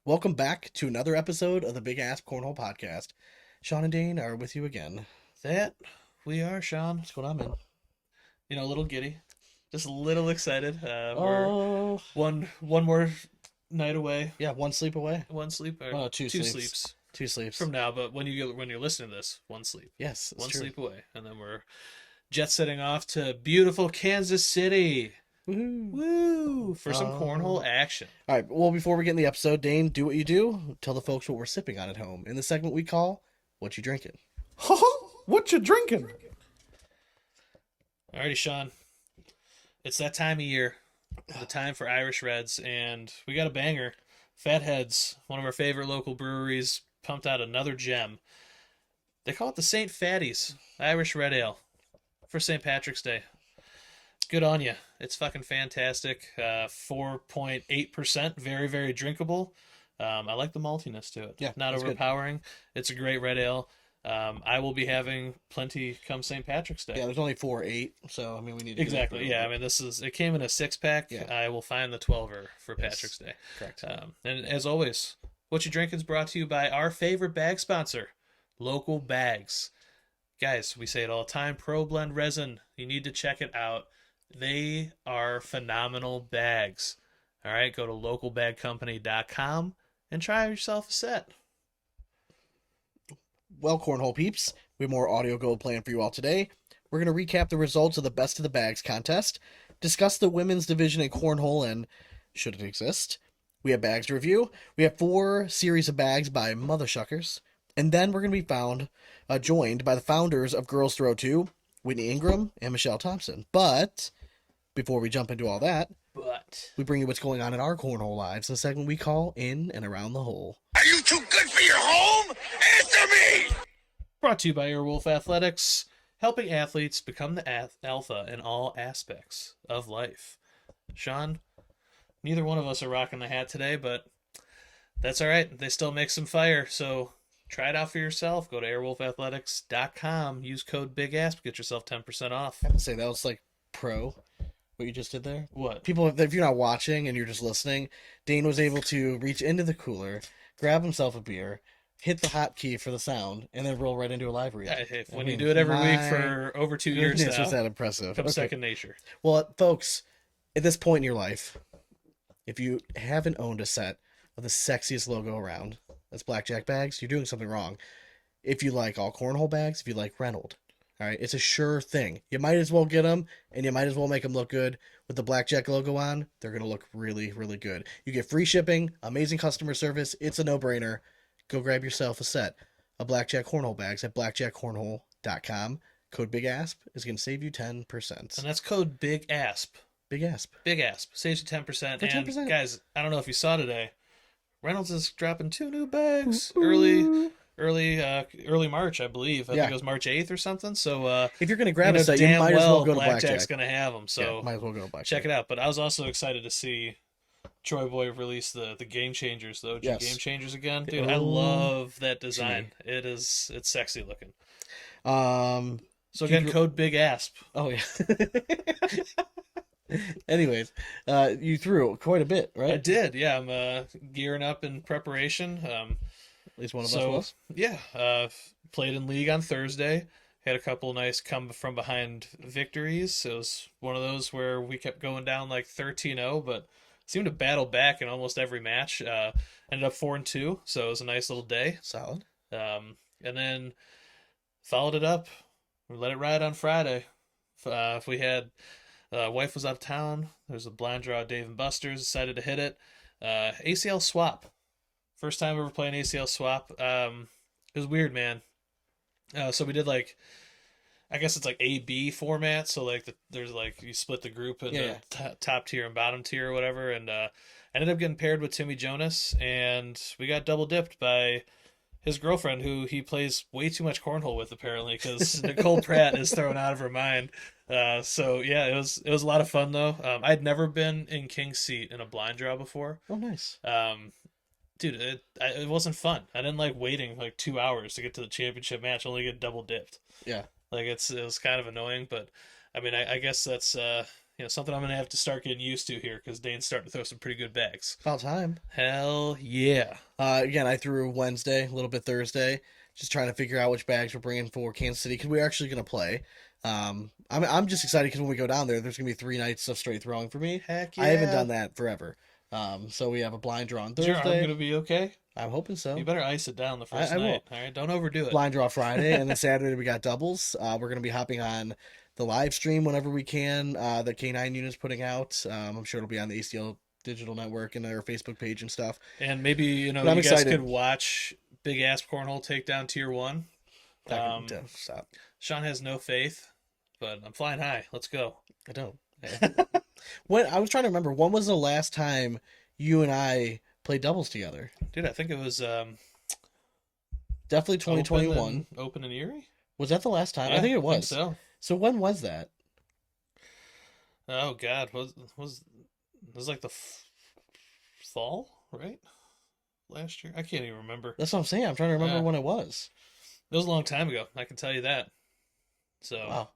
Welcome back to another episode of the BigAsp Cornhole podcast. Sean and Dane are with you again. That we are, Sean. What's going on, man? A little giddy, just a little excited. We're Oh, one more night away, yeah, one sleep away. one sleep or Oh, two two sleeps. sleeps Two sleeps. from now. But when you're listening to this, one sleep, Yes, it's one true. sleep away, and then we're jet setting off to beautiful Kansas City. Woohoo. Woo! For some cornhole action. All right, well, before we get in the episode, Dane, do what you do. Tell the folks what we're sipping on at home in the segment we call What You Drinking. What you drinking? Alrighty, Sean. It's that time of year, the time for Irish Reds, and we got a banger. Fatheads, one of our favorite local breweries, pumped out another gem. They call it the St. Fatty's Irish Red Ale for St. Patrick's Day. Good on you. It's fucking fantastic. 4.8%, very, very drinkable. I like the maltiness to it. Yeah, Not that's good. overpowering. It's a great red ale. I will be having plenty come St. Patrick's Day. Yeah, there's only 4 or 8, so I mean we need to Exactly. Yeah, I mean it came in a 6-pack. Yeah. I will find the 12er for Yes. Patrick's Day. Correct. And as always, What You Drink is brought to you by our favorite bag sponsor, Local Bags. Guys, we say it all the time, Pro Blend Resin. You need to check it out. They are phenomenal bags. All right, go to localbagcompany.com and try yourself a set. Well, Cornhole peeps, we have more audio gold planned for you all today. We're going to recap the results of the Best of the Bags contest, discuss the women's division in Cornhole and should it exist. We have bags to review. We have 4 series of bags by Mutha Shuckers. And then we're going to be joined by the founders of Girls Throw 2, Whitney Ingram and Michelle Thompson. But before we jump into all that, we bring you what's going on in our cornhole lives in a segment we call In and Around the Hole. Are you too good for your home? Answer me! Brought to you by Airwolf Athletics, helping athletes become the alpha in all aspects of life. Sean, neither one of us are rocking the hat today, but that's all right. They still make some fire, so try it out for yourself. Go to airwolfathletics.com, use code BigAsp, get yourself 10% off. I have to say, that was like pro, what you just did there. What? People, if you're not watching and you're just listening, Dane was able to reach into the cooler, grab himself a beer, hit the hotkey for the sound, and then roll right into a live read. When you do it every week for over 2 years now, was that impressive? becomes Okay. second nature. Well, folks, at this point in your life, if you haven't owned a set of the sexiest logo around, that's Blackjack bags, you're doing something wrong. If you like all cornhole bags, if you like Reynolds, all right, it's a sure thing. You might as well get them, and you might as well make them look good with the Blackjack logo on. They're going to look really, really good. You get free shipping, amazing customer service. It's a no-brainer. Go grab yourself a set of Blackjack Cornhole bags at blackjackcornhole.com. Code BIGASP is going to save you 10%. And that's code BigAsp. BIGASP. BigAsp saves you 10%. For 10%. And guys, I don't know if you saw today, Reynolds is dropping 2 new bags early March, I believe. I think it was March 8th or something. So If you're going to grab a know set, you damn might as well go to Blackjack's Blackjack. going to have them. So Yeah, might as well go to Blackjack. check it out. But I was also excited to see Troy Boy release the Game Changers, the OG Yes. Game Changers again. Dude, I Oh, love that design. It's sexy looking. Um. So again, code BigAsp. Oh yeah. Anyways, you threw quite a bit, right? I did, yeah. I'm gearing up in preparation. At least one of us So was. yeah, played in league on Thursday. Had a couple nice come from behind victories. It was one of those where we kept going down like 13-0, but seemed to battle back in almost every match. Ended up 4-2, so it was a nice little day. Solid. And then followed it up. We let it ride on Friday. If we had wife was out of town. There's a blind draw at Dave and Buster's. Decided to hit it. ACL swap. First time ever playing ACL swap. It was weird, man. So we did like, I guess it's like A-B format. So like there's like you split the group into top tier and bottom tier or whatever. And ended up getting paired with Timmy Jonas, and we got double dipped by his girlfriend, who he plays way too much cornhole with apparently, because Nicole Pratt is thrown out of her mind. So yeah, it was a lot of fun though. I'd never been in King's Seat in a blind draw before. Oh, nice. Dude, it wasn't fun. I didn't like waiting like 2 hours to get to the championship match, only get double dipped. Yeah. Like it was kind of annoying, but I mean, I guess that's something I'm gonna have to start getting used to here because Dane's starting to throw some pretty good bags. About time. Hell yeah! Again, I threw Wednesday, a little bit Thursday, just trying to figure out which bags we're bringing for Kansas City because we're actually going to play. I'm just excited because when we go down there's going to be 3 nights of straight throwing for me. Heck yeah! I haven't done that forever. So we have a blind draw on Is your arm Thursday. gonna be okay? I'm hoping so. You better ice it down the first I will. night. All right, don't overdo it. Blind draw Friday, and then Saturday we got doubles. We're going to be hopping on the live stream whenever we can. The K9 unit's putting out. I'm sure it'll be on the ACL Digital Network and their Facebook page and stuff. And maybe you But I'm guys excited. could watch BigAsp Cornhole take down Tier 1. Stop. Sean has no faith, but I'm flying high. Let's go. I don't. When I was trying to remember, when was the last time you and I played doubles together? Dude, I think it was Definitely 2021. Open and Erie? Was that the last time? Yeah, I think it was. so. So when was that? Oh God, was like the fall, right? Last year, I can't even remember. That's what I'm saying. I'm trying to remember Yeah. when it was. It was a long time ago. I can tell you that. So Wow.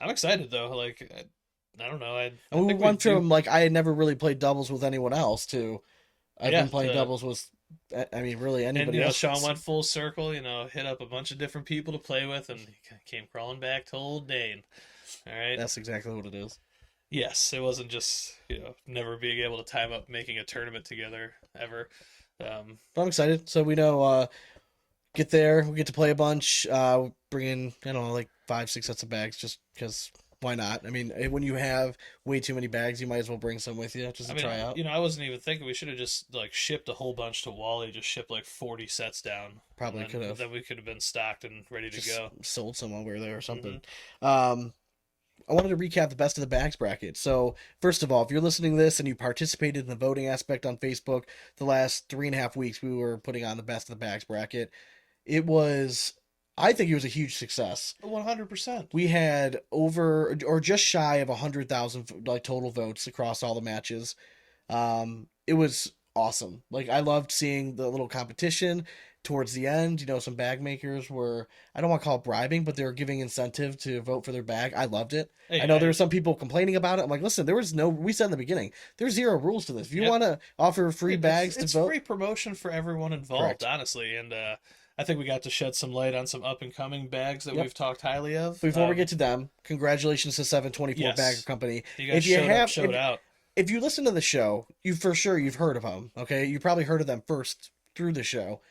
I'm excited though. Like I don't know. I And we think went do- from like I had never really played doubles with anyone else to I've Yeah, been playing doubles with. I mean, really And anybody else. Sean went full circle. Hit up a bunch of different people to play with, and he came crawling back to old Dane. All right. That's exactly what it is. Yes, it wasn't just never being able to time up making a tournament together ever. But I'm excited. So we know get there, we get to play a bunch, bring in, I don't know, like 5-6 sets of bags just because why not? I mean, when you have way too many bags, you might as well bring some with you just to try out. I wasn't even thinking we should have just like shipped a whole bunch to Wally, just shipped like 40 sets down. Probably could have. Then we could have been stocked and ready to Just go. sold some over there or something. Mm-hmm. I wanted to recap the best of the bags bracket. So, first of all, if you're listening to this and you participated in the voting aspect on Facebook, the last 3.5 weeks we were putting on the best of the bags bracket. I think it was a huge success. 100%. We had over or just shy of 100,000 like total votes across all the matches. It was awesome. Like I loved seeing the little competition towards the end. Some bag makers were, I don't want to call it bribing, but they were giving incentive to vote for their bag. I loved it. Hey, I know there were some people complaining about it. I'm like, listen, we said in the beginning, there's 0 rules to this. If you want to offer free bags it's to vote, free promotion for everyone involved, Correct. honestly. And I think we got to shed some light on some up and coming bags that we've talked highly of. before we get to them, congratulations to 724 Yes. Bagger Company. You guys showed out. If you listen to the show, you've heard of them. Okay, you probably heard of them first through the show.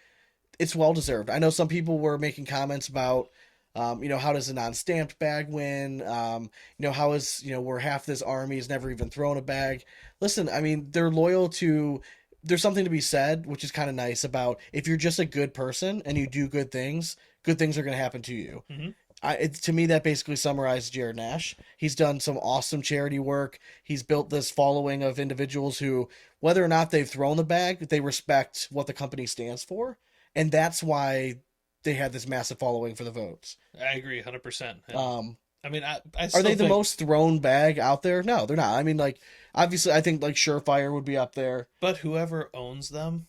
It's well deserved. I know some people were making comments about, how does a non-stamped bag win? How is where half this army has never even thrown a bag. Listen, I mean, they're loyal to. There's something to be said, which is kind of nice about if you're just a good person and you do good things are going to happen to you. Mm-hmm. To me, that basically summarized Jared Nash. He's done some awesome charity work. He's built this following of individuals who, whether or not they've thrown the bag, they respect what the company stands for. And that's why they had this massive following for the votes. I agree 100%. I mean, I Are they the most thrown bag out there? No, they're not. I mean, like, obviously, I think, like, Surefire would be up there. But whoever owns them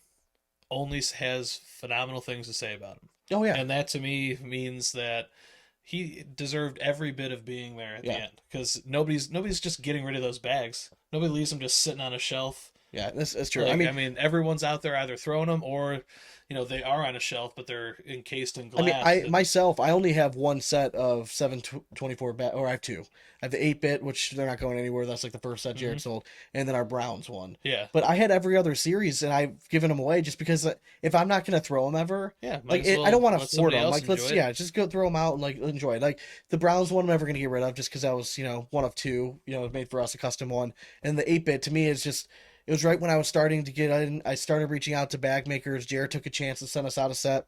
only has phenomenal things to say about them. Oh, yeah. And that to me means that he deserved every bit of being there at the end. Because nobody's just getting rid of those bags. Nobody leaves them just sitting on a shelf. Yeah, that's true. Like, I mean, everyone's out there either throwing them or, they are on a shelf, but they're encased in glass. I myself, I only have one set of 724 or I have 2. I have the 8-bit, which they're not going anywhere. That's like the first set Jared sold, and then our Browns one. Yeah. But I had every other series, and I've given them away just because if I'm not gonna throw them ever, might as well I don't want let to hoard somebody them. else Like enjoy it. just go throw them out and like enjoy it. Like the Browns one, I'm never gonna get rid of just because that was one of 2. Made for us, a custom one, and the 8-bit to me is just. It was right when I was starting to get in. I started reaching out to bag makers. Jared took a chance to send us out a set.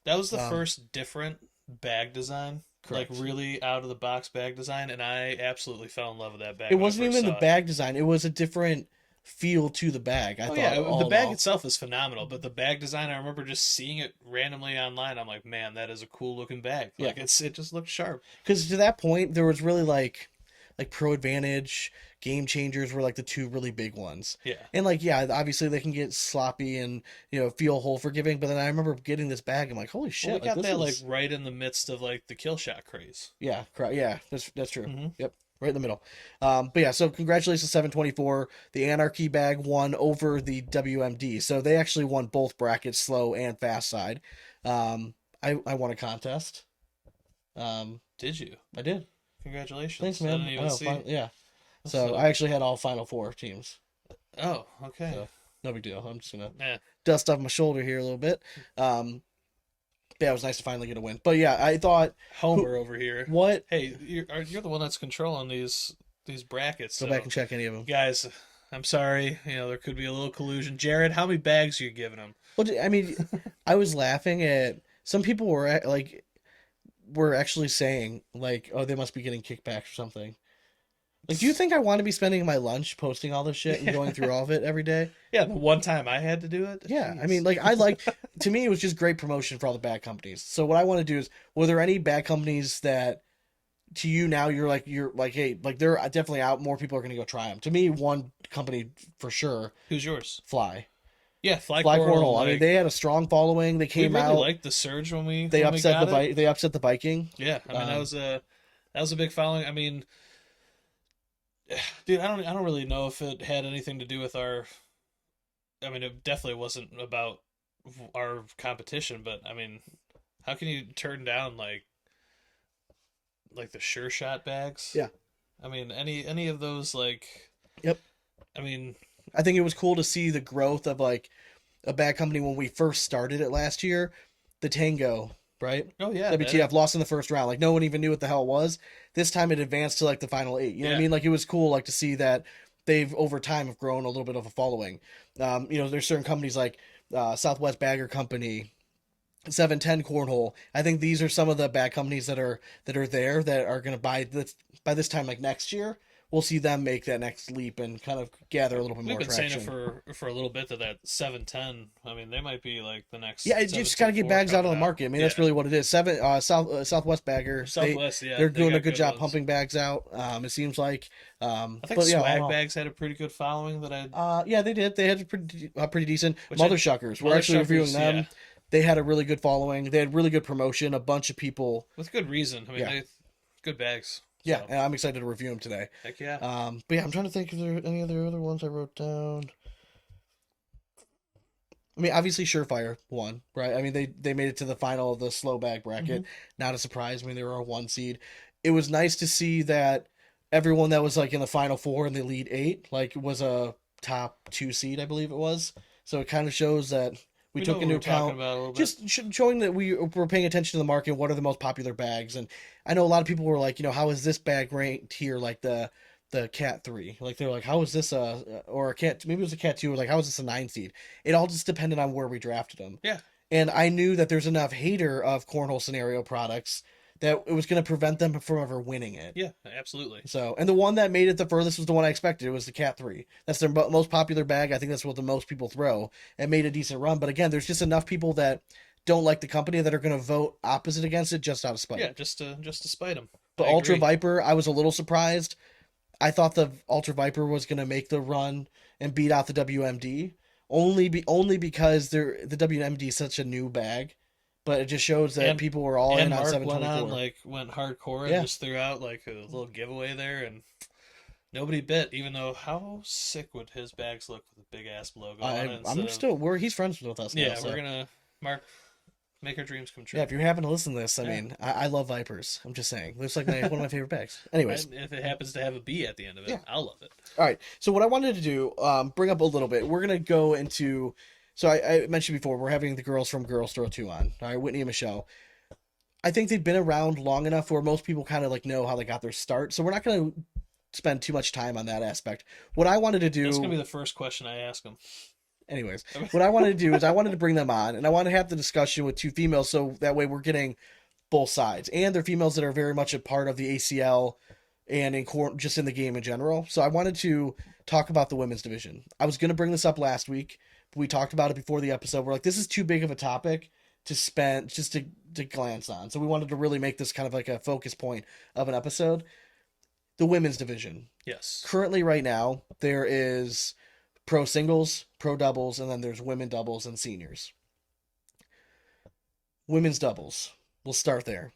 That was the first different bag design. Correct. Like really out of the box bag design, and I absolutely fell in love with that bag. It when I wasn't first even saw the it. bag design. It was a different feel to the bag. I thought. Yeah, all the in bag all. itself is phenomenal, but the bag design, I remember just seeing it randomly online. I'm like, man, that is a cool looking bag. Like it just looks sharp. Because to that point, there was really like Pro Advantage, Game Changers were like the 2 really big ones. Yeah. And obviously they can get sloppy and feel whole forgiving. But then I remember getting this bag. I'm like, holy shit! Well, we got this that is... right in the midst of like the kill shot craze. Yeah, yeah, that's true. Mm-hmm. Yep. right in the middle. But yeah, so congratulations, 724. The Anarchy bag won over the WMD, so they actually won both brackets, slow and fast side. I won a contest. Did you? I did. Congratulations. Thanks, I man. didn't even see. Yeah. That's So I actually had all Final Four teams. Oh, okay. So no big deal. I'm just gonna Yeah. dust off my shoulder here a little bit. Yeah, it was nice to finally get a win. But yeah, I thought Homer over here. what. Hey, you're the one that's controlling these brackets. Go so, back and check any of them. guys. I'm sorry. There could be a little collusion. Jared, how many bags are you giving him? Well, I mean, I was laughing at some people were actually saying like, oh, they must be getting kickbacks or something. Like, do you think I want to be spending my lunch posting all this shit and going through all of it every day? Yeah, the one time I had to do it. Yeah, Jeez. I mean, to me, it was just great promotion for all the bad companies. So what I want to do is, were there any bad companies that, to you now, you're like, hey, like they're definitely out. More people are going to go try them. To me, one company for sure. Who's yours? Fly. Yeah, Fly Cornhole. I mean, like, they had a strong following. They we came really out. liked the surge when we They when we upset got it. They upset the Viking. Yeah, I mean that was a big following. I mean, dude, I don't really know if it had anything to do with our. I mean, it definitely wasn't about our competition, but I mean, how can you turn down like the Sure Shot bags? Yeah. I mean, any of those like. Yep. I mean, I think it was cool to see the growth of like a bad company when we first started it last year. The Tango, right? oh yeah, WTF lost in the first round. Like no one even knew what the hell it was. This time it advanced to like the final 8. You know what I Yeah. mean? Like it was cool like to see that they've over time have grown a little bit of a following. There's certain companies like Southwest Bagger Company, 710 Cornhole. I think these are some of the bad companies that are there that are going to by this time like next year. We'll see them make that next leap and kind of gather a little bit We've more been traction. saying it for a little bit that 710. I mean, they might be like the next. Yeah, you just got to get bags out on the market. I mean, that's really what it is. Southwest Bagger. Southwest, they're doing got a good job ones. pumping bags out. It seems like. I think but yeah, Swag Bags had a pretty good following that I. Yeah, they did. They had a pretty decent. Which Mutha Shuckers. We're Mutha actually reviewing Shuckers, them. yeah. They had a really good following. They had really good promotion. A bunch of people. With good reason. I mean, Yeah. good bags. Yeah, So, and I'm excited to review them today. heck yeah. But yeah, I'm trying to think if there are any other ones I wrote down. I mean, obviously Surefire won, right? I mean, they made it to the final of the slow bag bracket. Not a surprise. I mean, they were a 1 seed. It was nice to see that everyone that was like in the final 4 and the lead 8 like was a top 2 seed, I believe it was. So it kind of shows that we know took what into we're talking account about a little bit. just showing that we're paying attention to the market. What are the most popular bags? And I know a lot of people were like, how is this bag ranked here? Like the Cat 3, like they're like, how is this or a Cat? Maybe it was a Cat 2, or like how is this a 9 seed? It all just depended on where we drafted them. Yeah. And I knew that there's enough hater of Cornhole scenario products that it was going to prevent them from ever winning it. Yeah, absolutely. So, and the one that made it the furthest was the one I expected. It was the Cat 3. That's their most popular bag. I think that's what the most people throw. It made a decent run. But again, there's just enough people that don't like the company that are going to vote opposite against it just out of spite. Yeah, just to spite them. But Ultra Viper, I was a little surprised. I thought the Ultra Viper was going to make the run and beat out the WMD. Only because the WMD is such a new bag. But it just shows that people were all in on Mark 724. went hardcore Yeah. and just threw out like a little giveaway there, and nobody bit. Even though, how sick would his bags look with a BigAsp logo on it? He's friends with us now. Yeah, so. we're gonna make our dreams come true. Yeah, if you happen to listen to this, I mean, I love Vipers. I'm just saying. Looks like one of my favorite bags. Anyways. And if it happens to have a B at the end of it, Yeah. I'll love it. All right. So what I wanted to do, bring up a little bit. We're going to go into... So I mentioned before, we're having the girls from Girls Throw 2 on. All right, Whitney and Michelle. I think they've been around long enough where most people kind of like know how they got their start. So we're not going to spend too much time on that aspect. What I wanted to do... That's going to be the first question I ask them. Anyways, what I wanted to do is I wanted to bring them on, and I want to have the discussion with 2 females, so that way we're getting both sides. And they're females that are very much a part of the ACL and just in the game in general. So I wanted to talk about the women's division. I was going to bring this up last week, but we talked about it before the episode. We're like, this is too big of a topic to spend, just to glance on. So we wanted to really make this kind of like a focus point of an episode. The women's division. Yes. Currently, right now, there is pro singles, pro doubles, and then there's women doubles and seniors. Women's doubles. We'll start there.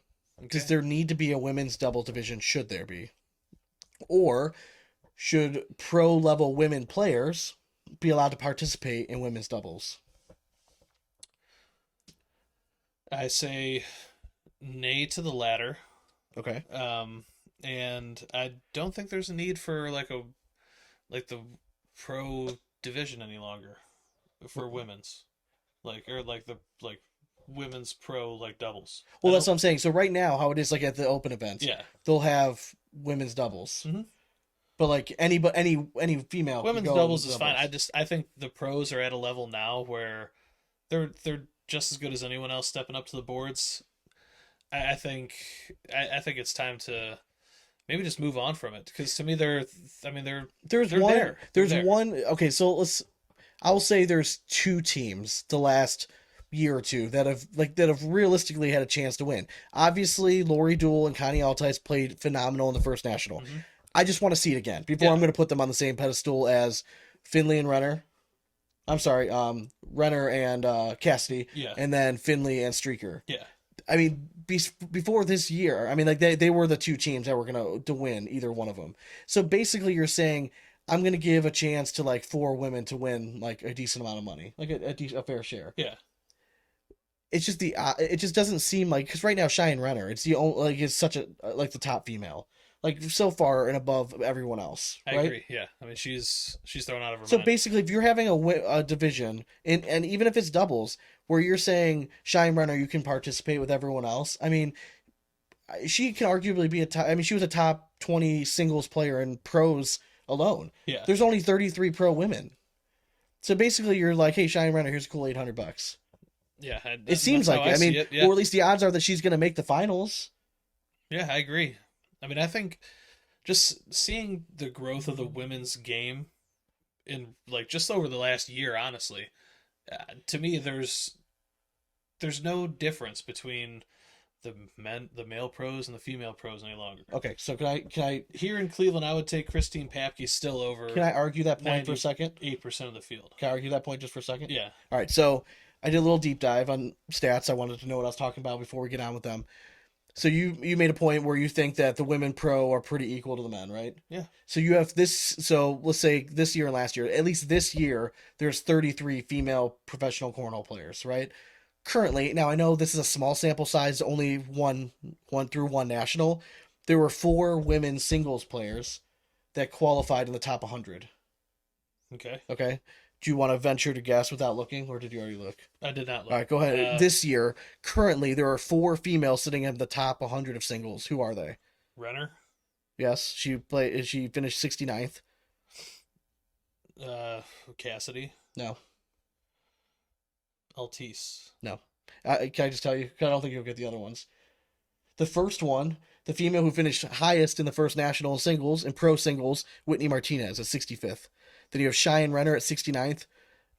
Does there need to be a women's double division? Should there be? Or should pro level women players be allowed to participate in women's doubles? I say nay to the latter. Okay. And I don't think there's a need for like the pro division any longer for women's, like women's pro like doubles. Well, I that's what don't- I'm saying. So right now, how it is like at the open events, Yeah, they'll have women's doubles, Mhm. but like any female can women's go doubles in is fine. I think the pros are at a level now where they're just as good as anyone else stepping up to the boards. I think it's time to maybe just move on from it because to me they're There's they're one. there. There's They're there. one. Okay, so I'll say there's two teams the last year or two that have realistically had a chance to win. Obviously, Lori Dool and Connie Altice played phenomenal in the first national. Mhm. I just want to see it again before Yeah. I'm going to put them on the same pedestal as Finley and Renner. I'm sorry, Renner and Cassidy, Yeah. and then Finley and Streaker. Yeah. I mean, before this year, I mean, like they were the two teams that were gonna to win either one of them. So basically, you're saying I'm gonna give a chance to like four women to win like a decent amount of money, like a fair share. Yeah. It's just it just doesn't seem like because right now Cheyenne Renner, it's the only like it's such a like the top female, like so far and above everyone else. I Right? agree. Yeah. I mean, she's thrown out of her So mind. basically, if you're having a division, and even if it's doubles, where you're saying Cheyenne Renner, you can participate with everyone else. I mean, she can arguably be a top. I mean, she was a top 20 singles player in pros alone. Yeah. There's only 33 pro women. So basically, you're like, hey, Cheyenne Renner, here's a cool $800. Yeah. It seems that's like how it. I mean, see it. Yeah. or at least the odds are that she's going to make the finals. Yeah, I agree. I mean, I think just seeing the growth of the women's game in like just over the last year, honestly, to me, there's no difference between the male pros and the female pros any longer. Okay, so can Here in Cleveland, I would take Christine Papke still over I argue that point for a second? 8% of the field. Can I argue that point just for a second? Yeah. All right, so I did a little deep dive on stats. I wanted to know what I was talking about before we get on with them. So you made a point where you think that the women pro are pretty equal to the men, right? Yeah. So you have this. So let's say this year and last year, at least this year, there's 33 female professional cornhole players, right? Currently, now I know this is a small sample size, only one through one national. There were 4 women singles players that qualified in the top 100. Okay. Okay. Do you want to venture to guess without looking, or did you already look? I did not look. All right, go ahead. Uh, This year, currently, there are 4 females sitting in the top 100 of singles. Who are they? Renner, Yes, she finished 69th. Cassidy, No, Altice. no. Can I just tell you? 'Cause I don't think you'll get the other ones. The first one, the female who finished highest in the first national singles and pro singles, Whitney Martinez at 65th. Then you have Cheyenne Renner at 69th,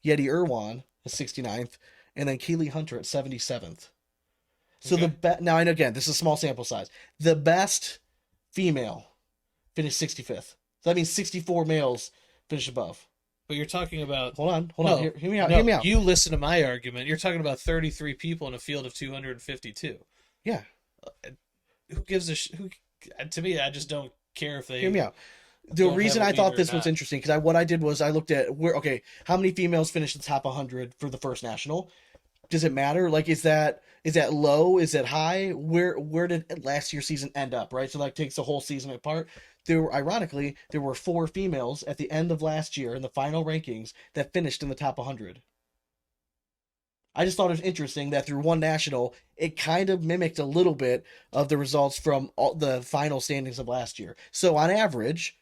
Yeti Irwan at 69th, and then Keely Hunter at 77th. So Okay. now, and again, this is a small sample size. The best female finished 65th. So that means 64 males finished above. But you're talking about Hold on. No, Hear me out. no, Hear me out. You listen to my argument. You're talking about 33 people in a field of 252. Yeah. Who gives a who? To me, I just don't care if they Hear me out. The don't reason have a I thought leader or this was not. interesting because what I did was I looked at how many females finished the top 100 for the first national. Does it matter? Like, is that low? Is it high? Where did last year's season end up? Right, so that takes the whole season apart. Ironically, there were 4 females at the end of last year in the final rankings that finished in the top 100. I just thought it was interesting that through one national, it kind of mimicked a little bit of the results from all the final standings of last year. So on average,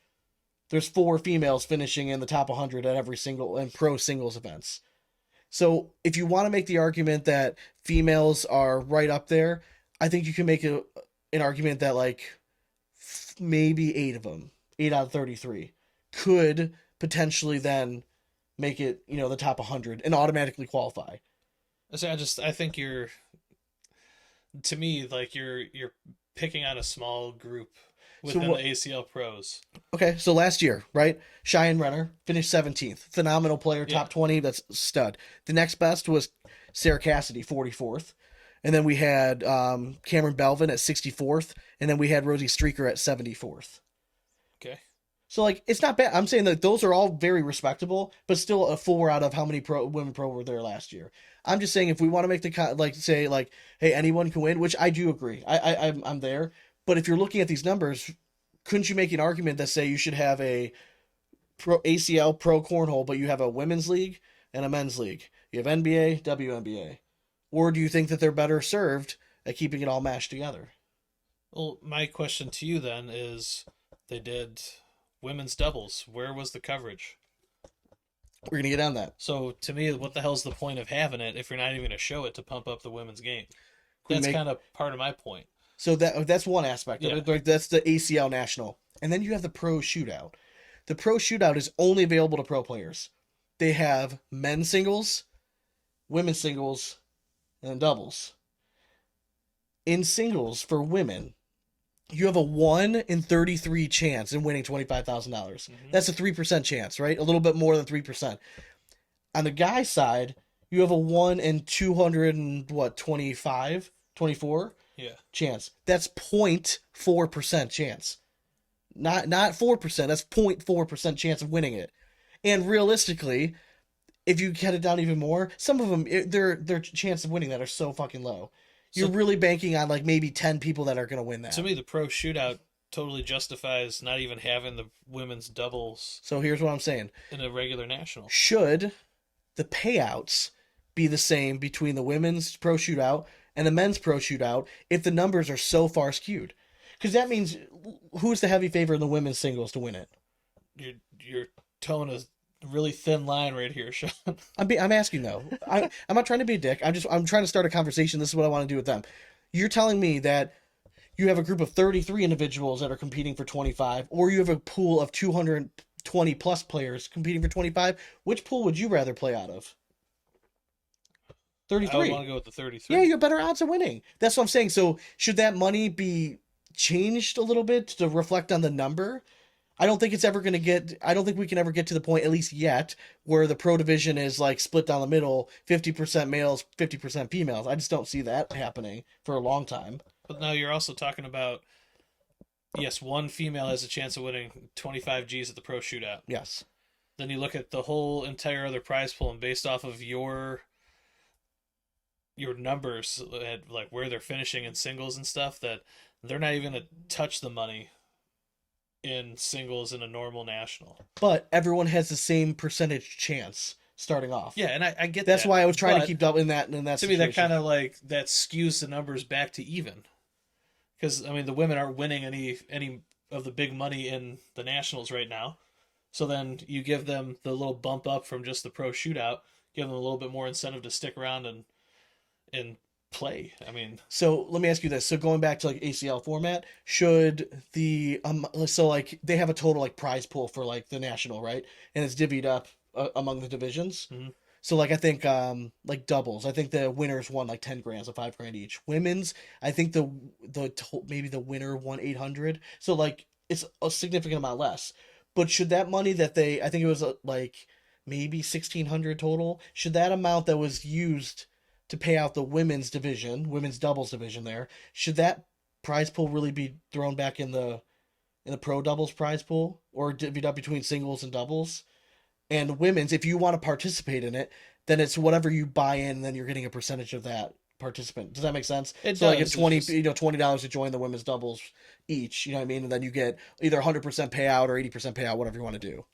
there's 4 females finishing in the top 100 at every single and pro singles events. So if you want to make the argument that females are right up there, I think you can make an argument that like maybe 8 of them, 8 out of 33, could potentially then make it, the top 100 and automatically qualify. So I think to me, like you're picking on a small group within the ACL pros. Okay, so last year, right? Cheyenne Renner finished 17th. Phenomenal player, top 20, that's stud. The next best was Sarah Cassidy, 44th. And then we had Cameron Belvin at 64th. And then we had Rosie Streaker at 74th. Okay. So like it's not bad. I'm saying that those are all very respectable, but still a 4 out of how many women pro were there last year. I'm just saying if we want to make the like say like hey anyone can win, which I do agree. I'm there. But if you're looking at these numbers, couldn't you make an argument that say you should have a pro ACL pro cornhole, but you have a women's league and a men's league? You have NBA, WNBA, or do you think that they're better served at keeping it all mashed together? Well, my question to you then is, they did women's doubles. Where was the coverage? We're gonna get on that. So to me, what the hell's the point of having it if you're not even going to show it to pump up the women's game? we That's make- kind of part of my point. So that's one aspect of Yeah. it. Like that's the ACL national, and then you have the pro shootout. The pro shootout is only available to pro players. They have men's singles, women's singles, and doubles. In singles for women, you have a 1 in 33 chance in winning $25,000. That's a 3% chance, right? A little bit more than 3%. On the guy side, you have a 1 in 200 and what, 24 Yeah. chance. That's 0.4% chance. Not 4%, that's 0.4% chance of winning it. And realistically, if you cut it down even more, some of them their chance of winning that are so fucking low. You're really banking on like maybe 10 people that are going to win that. To me, the pro shootout totally justifies not even having the women's doubles So here's what I'm saying. in a regular national. Should the payouts be the same between the women's pro shootout and the men's pro shootout if the numbers are so far skewed? Because that means who's the heavy favorite in the women's singles to win it? You're towing a really thin line right here, Sean. I'm asking though. I'm not trying to be a dick. I'm trying to start a conversation. This is what I want to do with them. You're telling me that you have a group of 33 individuals that are competing for 25, or you have a pool of 220 plus players competing for 25. Which pool would you rather play out of? I would 33. want to go with the 33. Yeah, you have better odds of winning. That's what I'm saying. So should that money be changed a little bit to reflect on the number? I don't think we can ever get to the point, at least yet, where the pro division is like split down the middle, 50% males, 50% females. I just don't see that happening for a long time. But now you're also talking about, yes, one female has a chance of winning 25 G's at the pro shootout. Yes. Then you look at the whole entire other prize pool, and based off of your numbers at like where they're finishing in singles and stuff, that they're not even going to touch the money in singles in a normal national. But everyone has the same percentage chance starting off. Yeah, and I get That's that. why I was trying to But keep double in that to me, situation. that kind of like that skews the numbers back to even. Because I mean, the women aren't winning any of the big money in the nationals right now. So then you give them the little bump up from just the pro shootout, give them a little bit more incentive to stick around and play. I mean, So let me ask you this. So going back to like ACL format, should the so like they have a total like prize pool for like the national, right? And it's divvied up among the divisions. Mhm. So like I think like doubles, I think the winners won like 10 grand, so 5 grand each. Women's, I think maybe the winner won 800. So like it's a significant amount less. But should that money that I think it was like maybe 1,600 total, should that amount that was used to pay out the women's doubles division there, should that prize pool really be thrown back in the pro doubles prize pool, or divvied up between singles and doubles? And women's, if you want to participate in it, then it's whatever you buy in, and then you're getting a percentage of that participant. Does that make sense? It So like does. it's 20, It's just- $20 to join the women's doubles each, you know what I mean? And then you get either 100% payout or 80% payout, whatever you want to do.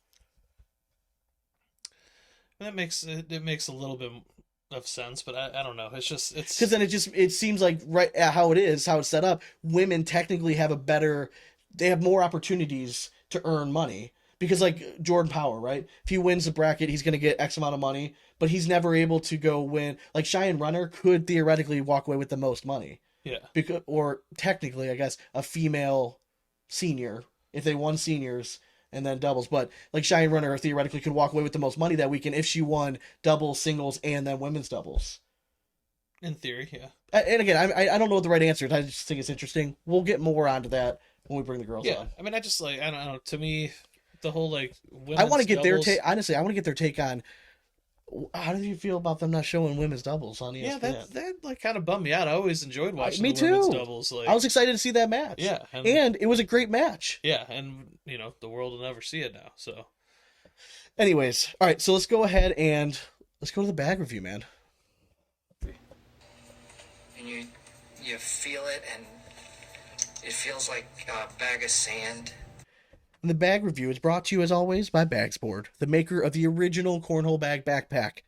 that makes it makes a little bit of sense, but I don't know. It's Because then it seems like how it's set up, women technically they have more opportunities to earn money. Because like Jordan Power, right? If he wins the bracket, he's going to get X amount of money, but he's never able to go win. Like Cheyenne Runner could theoretically walk away with the most money. yeah. Or technically, I guess, a female senior, if they won seniors and then doubles. But like Cheyenne Runner theoretically could walk away with the most money that weekend if she won doubles, singles, and then women's doubles. In theory, yeah. And again, I don't know what the right answer is. I just think it's interesting. We'll get more onto that when we bring the girls Yeah. on. I mean, I just like, I don't know. To me, the whole like I want to get their doubles- take. Honestly, I want to get their take on How do you feel about them not showing women's doubles on Yeah, ESPN? that like kind of bummed me out. I always enjoyed watching Me the women's too. doubles. Like, I was excited to see that match. yeah, And it was a great match. yeah, and the world will never see it now. So Anyways, all right, so let's go ahead and let's go to the bag review, man. And you feel it, and it feels like a bag of sand. And the bag review is brought to you, as always, by Bagsport, the maker of the original Cornhole bag backpack.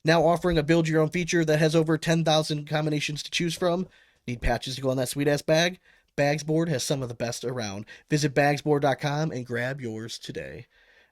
Now offering a build-your-own feature that has over 10,000 combinations to choose from. Need patches to go on that sweet-ass bag? Bagsport has some of the best around. Visit bagsport.com and grab yours today.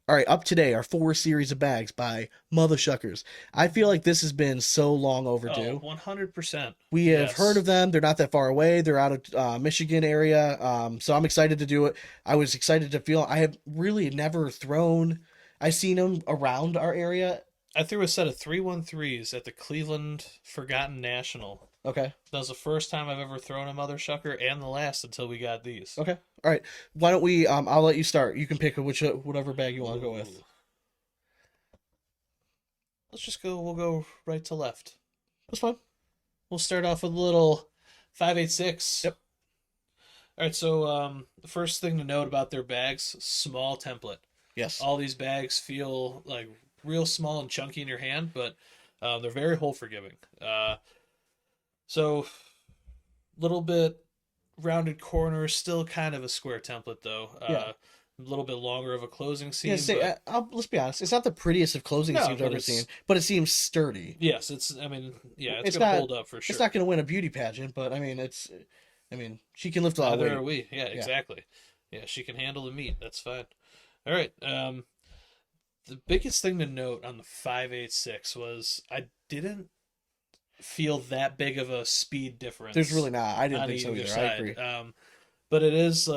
All right, up today are 4 series of bags by Mutha Shuckers. I feel like this has been so long overdue. 100%. We have heard of them. They're not that far away. They're out of Michigan area. So I'm excited to do it. I was excited to feel. I have really never thrown. I've seen them around our area. I threw a set of 313s at the Cleveland Forgotten National. Okay. That was the first time I've ever thrown a Mutha Shucker, and the last until we got these. Okay. All right. Why don't we? I'll let you start. You can pick whatever bag you want to go with. Ooh. Let's just go. We'll go right to left. That's fine. We'll start off with a little 586. Yep. All right. So the first thing to note about their bags: small template. Yes. All these bags feel like real small and chunky in your hand, but they're very hole forgiving. So little bit rounded corners, still kind of a square template though. Yeah. A little bit longer of a closing seam. Yeah. Let's be honest. It's not the prettiest of closing No, seams I've but ever it's- seen, but it seems sturdy. Yes, it's. I mean, yeah, it's It's gonna not- hold up for sure. It's not going to win a beauty pageant, but I mean, she can lift a lot of Neither weight. are we. Yeah, exactly. Yeah, she can handle the meat. That's fine. All right. The biggest thing to note on the 586 was I didn't feel that big of a speed difference. There's really not. I didn't on think so either either. side. I agree. But it is.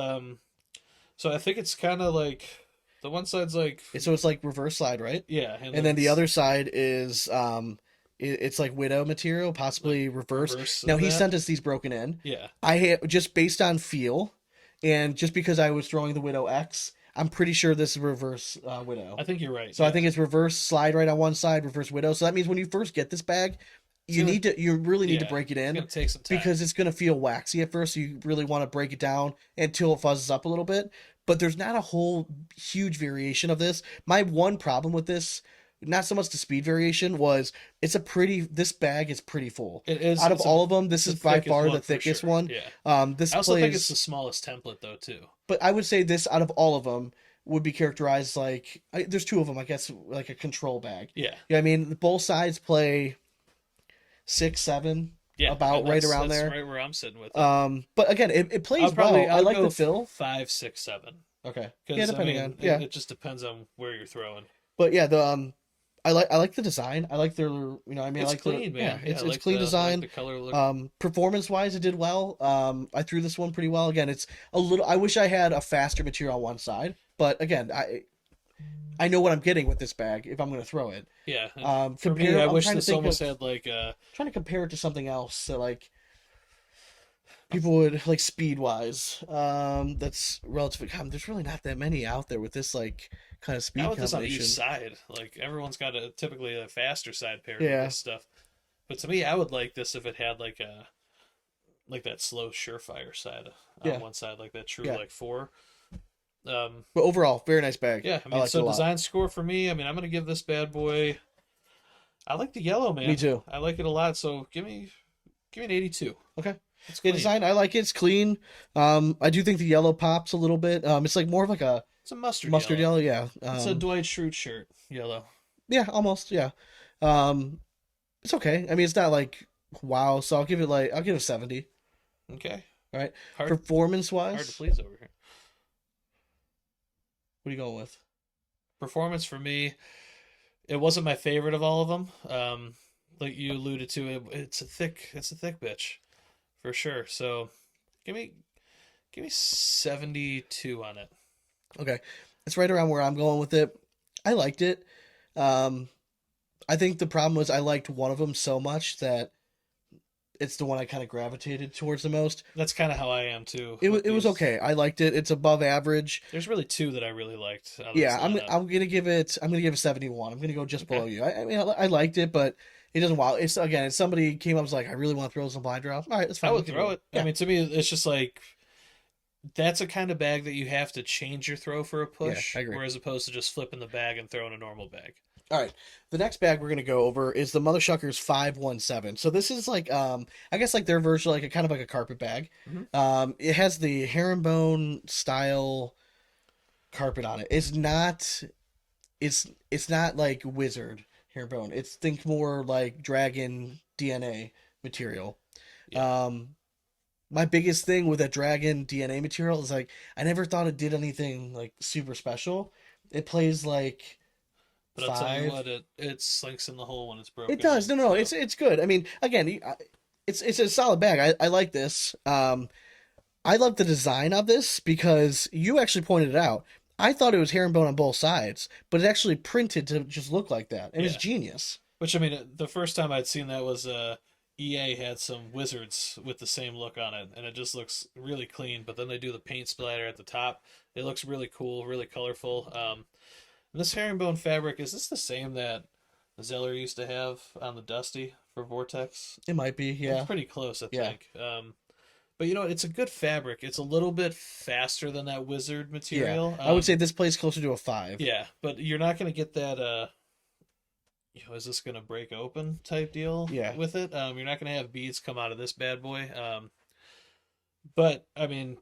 So I think it's kind of like the one side's like So it's like reverse slide, right? yeah, And then the other side is it's like widow material, possibly reverse. reverse Now of he that. sent us these broken in. Yeah. Just based on feel, and just because I was throwing the widow X, I'm pretty sure this is reverse widow. I think you're right. So I yeah. think it's reverse slide right on one side, reverse widow. So that means when you first get this bag, you really need to Yeah, break it it's in gonna take some time. because it's going to feel waxy at first. So you really want to break it down until it fuzzes up a little bit. But there's not a whole huge variation of this. My one problem with this, not so much the speed variation, was this bag is pretty full. It is Out of it's a- all of them, this it's is the by thickest far one the for thickest sure. one. Yeah. This I also think plays, it's the smallest template though too. but I would say this out of all of them would be characterized like there's 2 of them, I guess, like a control bag. Yeah. Yeah, I mean both sides play 6, 7, Yeah. about and right that's- around that's there. right where I'm sitting with it. But again, it plays well. I like the fill. 5, 6, 7. Okay. 'Cause, Yeah, depending on it just depends on where you're throwing. But yeah, the I like the design. I like their I It's like clean, man. Yeah, it's I like clean the, I design. like the color look. Performance wise, it did well. I threw this one pretty well. Again, it's a little. I wish I had a faster material on one side, but again, I know what I'm getting with this bag if I'm going to throw it. Yeah. and for compare- me, I I'm wish trying to this think almost of- had like Trying to compare it to something else that like people would like speed wise. That's relative. God, there's really not that many out there with this like kind of speed now with this on combination. each side. Like everyone's got typically a faster side pair Yeah. of this stuff. But to me, I would like this if it had like that slow surefire side on Yeah. one side, like that true Yeah. like 4. But overall, very nice bag. Yeah, I mean, liked it so a lot. design score for me, I mean, I'm gonna give this bad boy. I like the yellow, man. Me too. I like it a lot. So give me an 82. Okay. It's Yeah, clean. design. I like it. It's clean. I do think the yellow pops a little bit. It's like more of like a It's a mustard yellow. Yeah. It's a Dwight Schrute shirt, yellow. Yeah, almost. Yeah. It's okay. I mean, it's not like wow. So I'll give it 70. Okay. All right. Hard, Performance hard to wise, please over here. what are you going with? Performance for me, it wasn't my favorite of all of them. Like you alluded to, it's a thick bitch, for sure. So, give me 72 on it. Okay, it's right around where I'm going with it. I liked it. I think the problem was I liked one of them so much that it's the one I kind of gravitated towards the most. That's kind of how I am too. It was with it was these. okay. I liked it. It's above average. There's really two that I really liked out of Yeah, this I'm lineup. I'm gonna give it 71. I'm gonna go just Okay. below you. I mean I liked it, but it doesn't wow. It's again, if somebody came up and was like, I really want to throw some blind draw. All right, that's fine. I we would can throw do it. Yeah. I mean, to me, it's just like that's a kind of bag that you have to change your throw for a push, I agree. whereas opposed to just flipping the bag and throwing a normal bag. All right. The next bag we're gonna go over is the Mutha Shuckers 517. So this is like I guess like their version, like a kind of like a carpet bag. Mhm. It has the herringbone style carpet on it. It's not like wizard herringbone. It's think more like dragon DNA material. Yeah. My biggest thing with that dragon DNA material is like I never thought it did anything like super special. It plays like But I'll tell you five. what, it slinks in the hole when it's broken. It does. No, So, it's good. I mean, again, it's a solid bag. I like this. I love the design of this because you actually pointed it out. I thought it was herringbone on both sides, but it actually printed to just look like that, and it's Yeah. genius. which I mean, the first time I'd seen that was EA had some wizards with the same look on it, and it just looks really clean. But then they do the paint splatter at the top. It looks really cool, really colorful. And this herringbone fabric, is this the same that Zeller used to have on the Dusty for Vortex? It might be, yeah. It's pretty close, I Yeah. think. But you know, it's a good fabric. It's a little bit faster than that wizard material. I would say this plays closer to a 5. Yeah, but you're not going to get that is this going to break open type deal Yeah. with it. You're not going to have beads come out of this bad boy. But I mean,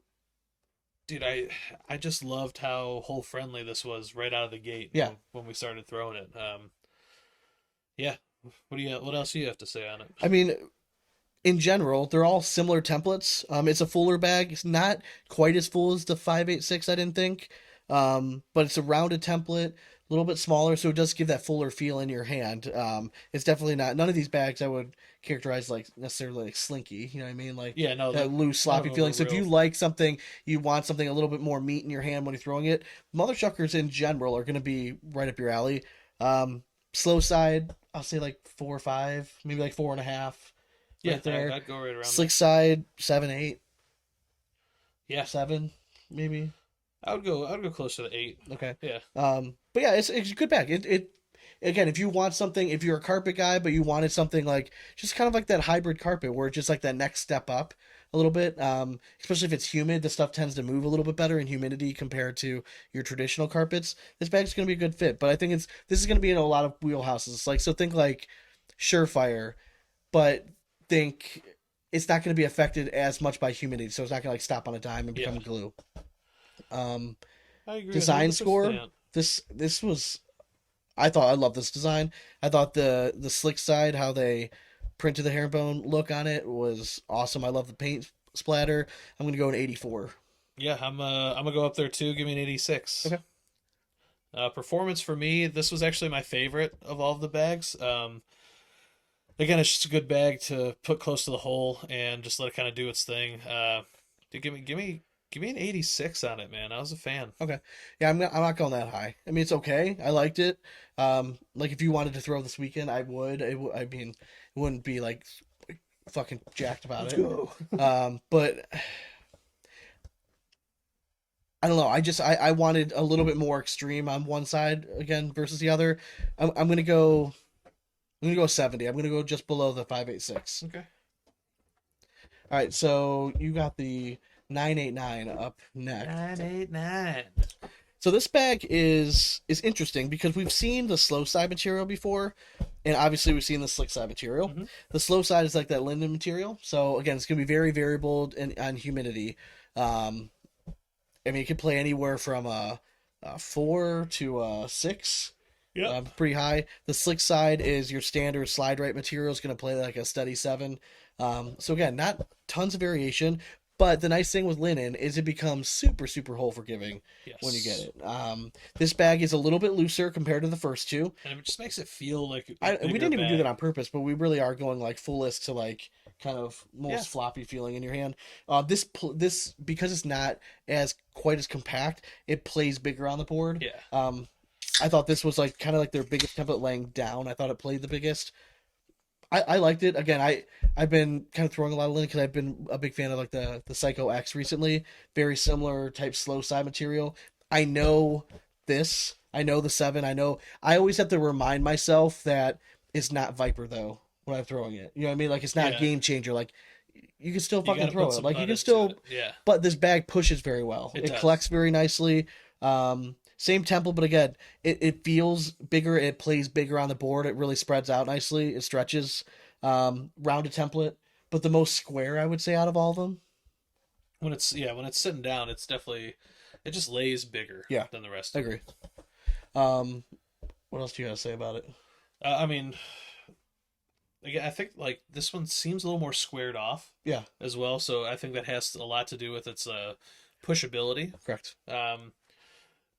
dude, I just loved how hole friendly this was right out of the gate. Yeah. When we started throwing it. Yeah. What else do you have to say on it? I mean, in general, they're all similar templates. It's a fuller bag. It's not quite as full as the 586, I didn't think. But it's a rounded template, a little bit smaller, so it does give that fuller feel in your hand. It's definitely not, none of these bags I would characterize like necessarily like slinky, you know what I mean? Like Yeah, no, that loose, sloppy no, feeling. So if real- you like something, you want something a little bit more meat in your hand when you're throwing it, Mother Shuckers in general are going to be right up your alley. Slow side, I'll say like 4 or 5, maybe like 4.5. Yeah, Right there. I'd go right around Slick side 7, 8, there. Yeah, 7, maybe. I'd go closer to 8. Okay. Yeah. But yeah, it's a good bag. It again, if you want something, if you're a carpet guy, but you wanted something like just kind of like that hybrid carpet where it's just like that next step up a little bit. Especially if it's humid, the stuff tends to move a little bit better in humidity compared to your traditional carpets. This bag's gonna be a good fit. But I think this is gonna be in a lot of wheelhouses. Like so, think like Surefire, but think it's not going to be affected as much by humidity, so it's not going to like stop on a dime and become Yeah. glue. I agree. Design 100%. score. This was, I love this design. I thought the slick side, how they printed the herringbone look on it was awesome. I love the paint splatter. I'm going to go an 84. Yeah, I'm gonna go up there too. Give me an 86. Okay. Performance for me, this was actually my favorite of all of the bags. Again, it's just a good bag to put close to the hole and just let it kind of do its thing. Dude, give me an 86 on it, man. I was a fan. Okay. Yeah, I'm not going that high. I mean, it's okay. I liked it. Like if you wanted to throw this weekend, I would. I mean, it wouldn't be like fucking jacked about it. But I don't know. I wanted a little bit more extreme on one side again versus the other. I'm gonna go. I'm gonna go 70. I'm gonna go just below the 586. Okay. All right. So you got the 989 up next. 989. So this bag is interesting because we've seen the slow side material before, and obviously we've seen the slick side material. Mhm. The slow side is like that linden material. So again, it's gonna be very variable on humidity. I mean, it could play anywhere from a 4 to a 6. Yeah. Pretty high. The slick side is your standard slide right material. It's going to play like a steady 7. So again, not tons of variation, but the nice thing with linen is it becomes super, super hole forgiving Yes. when you get it. This bag is a little bit looser compared to the first two. And it just makes it feel like We didn't even do that on purpose, but we really are going like fullest to like kind of most Yeah. floppy feeling in your hand. This because it's not as quite as compact, it plays bigger on the board. Yeah. I thought this was like kind of like their biggest template laying down. I thought it played the biggest. I liked it. Again, I've been kind of throwing a lot of lint because I've been a big fan of like the Psycho X recently. Very similar type slow side material. I know this. I know the 7. I know. I always have to remind myself that it's not Viper though when I'm throwing it. You know what I mean? Like it's not Yeah. game changer. Like you can still You fucking gotta throw put it. some Like you thought can into still. it. Yeah. But this bag pushes very well. It It does. collects very nicely. Same temple, but again, it feels bigger. It plays bigger on the board. It really spreads out nicely. It stretches. Rounded template, but the most square I would say out of all of them. When it's sitting down, it's definitely it just lays bigger Yeah. than the rest I of it. agree. What else do you gotta say about it? I mean, again, I think like this one seems a little more squared off Yeah, as well, so I think that has a lot to do with its pushability. correct.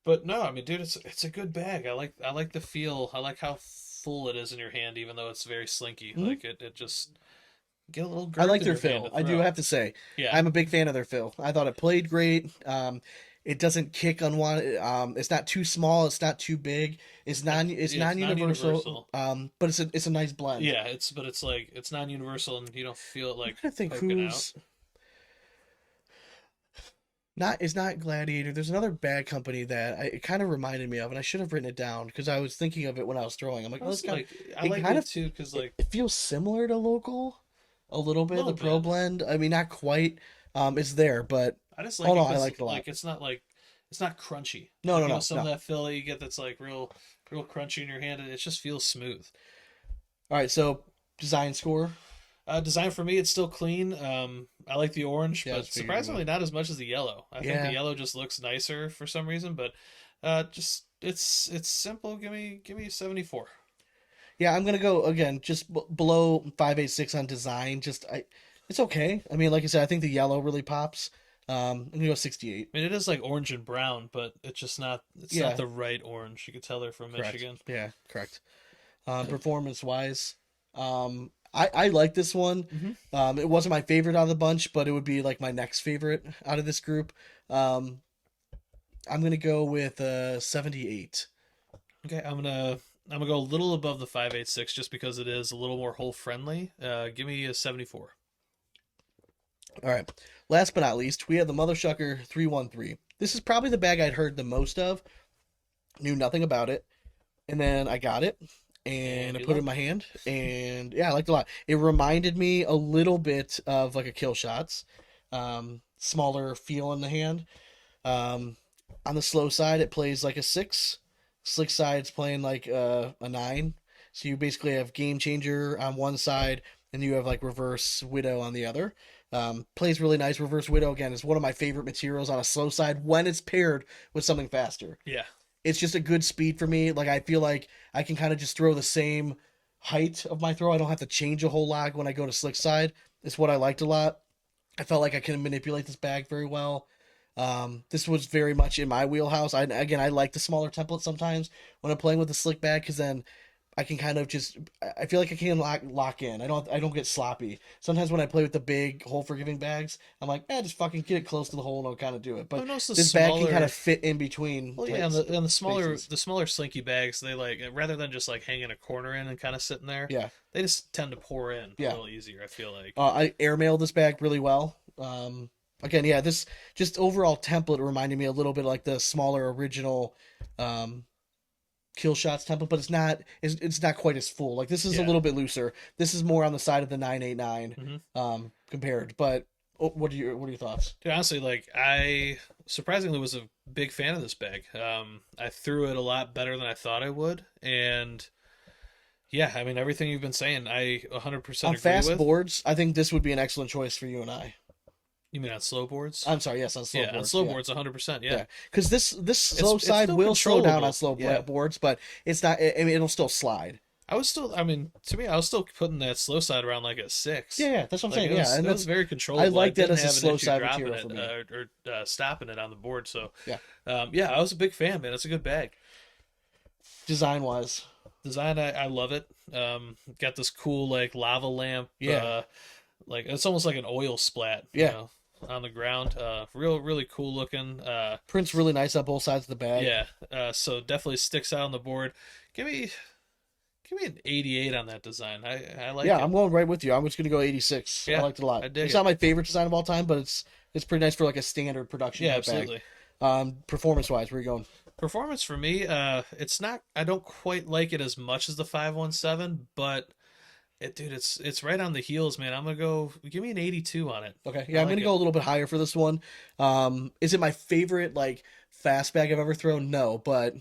But no, I mean, dude, it's a good bag. I like the feel. I like how full it is in your hand, even though it's very slinky. Mhm. Like it just get a little. I like girth in their your hand fill. to I do throw. have to say, Yeah, I'm a big fan of their fill. I thought it played great. It doesn't kick unwanted. It's not too small. It's not too big. It's it's non-universal. non-universal. But it's a nice blend. yeah. It's like it's non-universal, and you don't feel it like I think poking who's out. not it's not Gladiator. There's another bag company that it kind of reminded me of, and I should have written it down because I was thinking of it when I was throwing. I'm like, oh, this kind I it like kind it of- too because like it feels similar to local, a little bit. Little The Pro bit. Blend. I mean, not quite. It's there, but I just like oh it no, I 'cause, like it a lot. like it's not crunchy. No, Like, no, you know, no, some no. of that fill that you get that's like real crunchy in your hand, and it just feels smooth. All right, so design score. Design for me, it's still clean. I like the orange, Yeah, I but was figuring surprisingly not as much as the yellow. I think Yeah. the yellow just looks nicer for some reason, but just it's simple. Give me a 74. Yeah, I'm gonna go again, just below 586 on design. It's okay. I mean, like I said, I think the yellow really pops. I'm gonna go 68. I mean, it is like orange and brown, but it's just not. It's Yeah. not the right orange. You can tell they're from Correct. Michigan. Yeah, correct. Performance wise, I like this one. Mhm. It wasn't my favorite out of the bunch, but it would be like my next favorite out of this group. I'm gonna go with 78. Okay, I'm gonna go a little above the 586 just because it is a little more hole friendly. Give me a 74. All right. Last but not least, we have the Mutha Shucker 313. This is probably the bag I'd heard the most of. Knew nothing about it, and then I got it and I you put it in liked my hand, and yeah, I liked it a lot. It reminded me a little bit of like a Kill Shots, smaller feel in the hand. On the slow side, it plays like a 6. Slick side's playing like a 9. So you basically have Game Changer on one side, and you have like Reverse Widow on the other. Plays really nice. Reverse Widow again is one of my favorite materials on a slow side when it's paired with something faster. Yeah. It's just a good speed for me. Like I feel like I can kind of just throw the same height of my throw. I don't have to change a whole lot when I go to slick side. It's what I liked a lot. I felt like I can manipulate this bag very well. This was very much in my wheelhouse. I like the smaller template sometimes when I'm playing with the slick bag because then I can kind of just I feel like I can lock in. I don't get sloppy. Sometimes when I play with the big hole forgiving bags, I'm like, just fucking get it close to the hole and I'll kind of do it. But I've noticed the this bag can smaller- kind of fit in between. Well, yeah, and the smaller spaces. the smaller slinky bags, they like rather than just like hanging a corner in and kind of sitting there, Yeah. they just tend to pour in a Yeah. little easier. I feel like. I airmailed this bag really well. Again, yeah, this just overall template reminded me a little bit like the smaller original Kill Shots template, but it's not quite as full. Like this is a Yeah. little bit looser. This is more on the side of the 989 Mhm. compared. But what are your thoughts? Dude, honestly, like I surprisingly was a big fan of this bag. I threw it a lot better than I thought I would, and yeah, I mean everything you've been saying, I 100% On agree fast with. boards, I think this would be an excellent choice for you and I. You mean on slow boards? I'm sorry, yes, on slow yeah, boards. on slow boards, 100%. Yeah. Yeah, because this slow it's side still will slow down on controllable. slow Yeah. boards, but it's not. I mean, it'll still slide. I was still, I mean, to me, I was still putting that slow side around like a 6. Yeah, that's what I'm Like, saying. it was, Yeah, and it was that's very controllable. I like that didn't as a have an slow issue side dropping material for me. or stopping it on the board. So Yeah. yeah, I was a big fan, man. It's a good bag. design wise. Design, I love it. Got this cool like lava lamp. Yeah. Like it's almost like an oil splat. Yeah. You know, on the ground. Really cool looking. Prints really nice on both sides of the bag. Yeah. So definitely sticks out on the board. Give me Give me an 88 on that design. I like Yeah, it. I'm going right with you. I'm just gonna go 86. Yeah, I liked it a lot. I dig It's it. not my favorite design of all time, but it's pretty nice for like a standard production Yeah, type bag. absolutely. Performance wise, where are you going? Performance for me, it's not. I don't quite like it as much as the 517, but dude, it's right on the heels, man. I'm gonna go. Give me an 82 on it. Okay, I yeah, I'm like gonna it. go a little bit higher for this one. Is it my favorite like fast bag I've ever thrown? No, but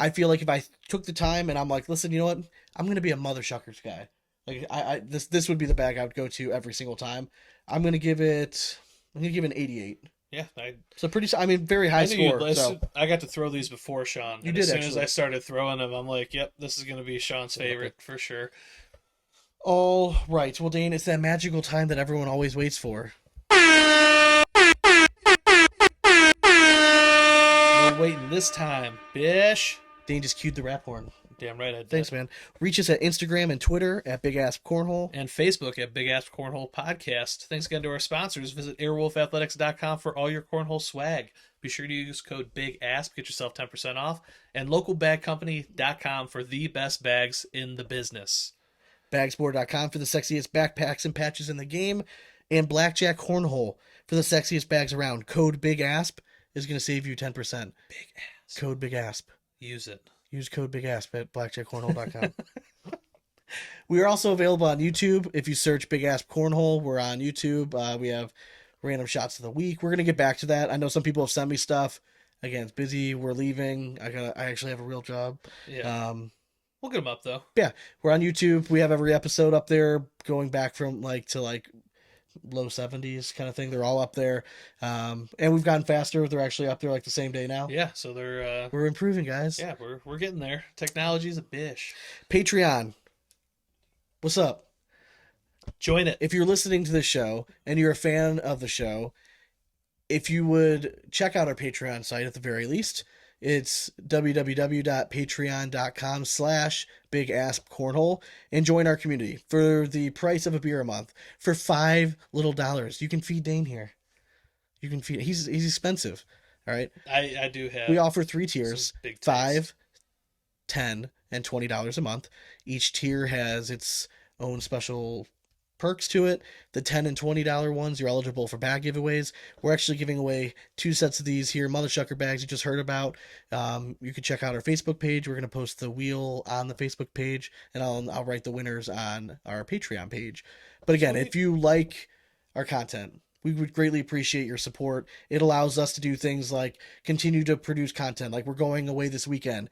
I feel like if I took the time and I'm like, listen, you know what? I'm gonna be a Mother Shuckers guy. Like this would be the bag I would go to every single time. I'm gonna give it. I'm gonna give it an 88. Yeah, I So pretty. I mean, very high I knew you'd. score. So I got to throw these before Sean, you and did as soon as actually. I started throwing them, I'm like, yep, this is gonna be Sean's favorite for sure. All right. Well, Dane, it's that magical time that everyone always waits for. No waiting this time, bish. Dane just cued the rap horn. Damn right I did. Thanks, man. Reach us at Instagram and Twitter at BigAsp Cornhole. And Facebook at BigAsp Cornhole Podcast. Thanks again to our sponsors. Visit airwolfathletics.com for all your cornhole swag. Be sure to use code BIGASP, get yourself 10% off. And localbagcompany.com for the best bags in the business. Bagsport.com for the sexiest backpacks and patches in the game. And Blackjack Cornhole for the sexiest bags around. Code BIGASP is going to save you 10%. Big ass. Code BIGASP. Use it. Use code BIGASP at blackjackcornhole.com. We are also available on YouTube. If you search Big Asp Cornhole, we're on YouTube. We have random shots of the week. We're gonna get back to that. I know some people have sent me stuff. Again, it's busy. We're leaving. I actually have a real job. Yeah. We'll get them up, though. Yeah, we're on YouTube. We have every episode up there, going back from like low 70s kind of thing. They're all up there, and we've gotten faster. They're actually up there like the same day now. Yeah, so they're... We're improving, guys. yeah, we're getting there. Technology's a bish. Patreon. What's up? Join it. If you're listening to the show and you're a fan of the show, if you would check out our Patreon site at the very least, it's www.patreon.com/bigaspcornhole and join our community for the price of a beer a month. For $5 little, you can feed Dane here. You can feed. He's expensive. All right. I do have... We offer 3 tiers: some big $5, $10, and $20 a month. Each tier has its own special perks to it. The $10 and $20 ones, you're eligible for bag giveaways. We're actually giving away 2 sets of these here Mother Shucker bags you just heard about. You can check out our Facebook page. We're going to post the wheel on the Facebook page, and I'll write the winners on our Patreon page. But again, if you like our content, we would greatly appreciate your support. It allows us to do things like continue to produce content. Like we're going away this weekend.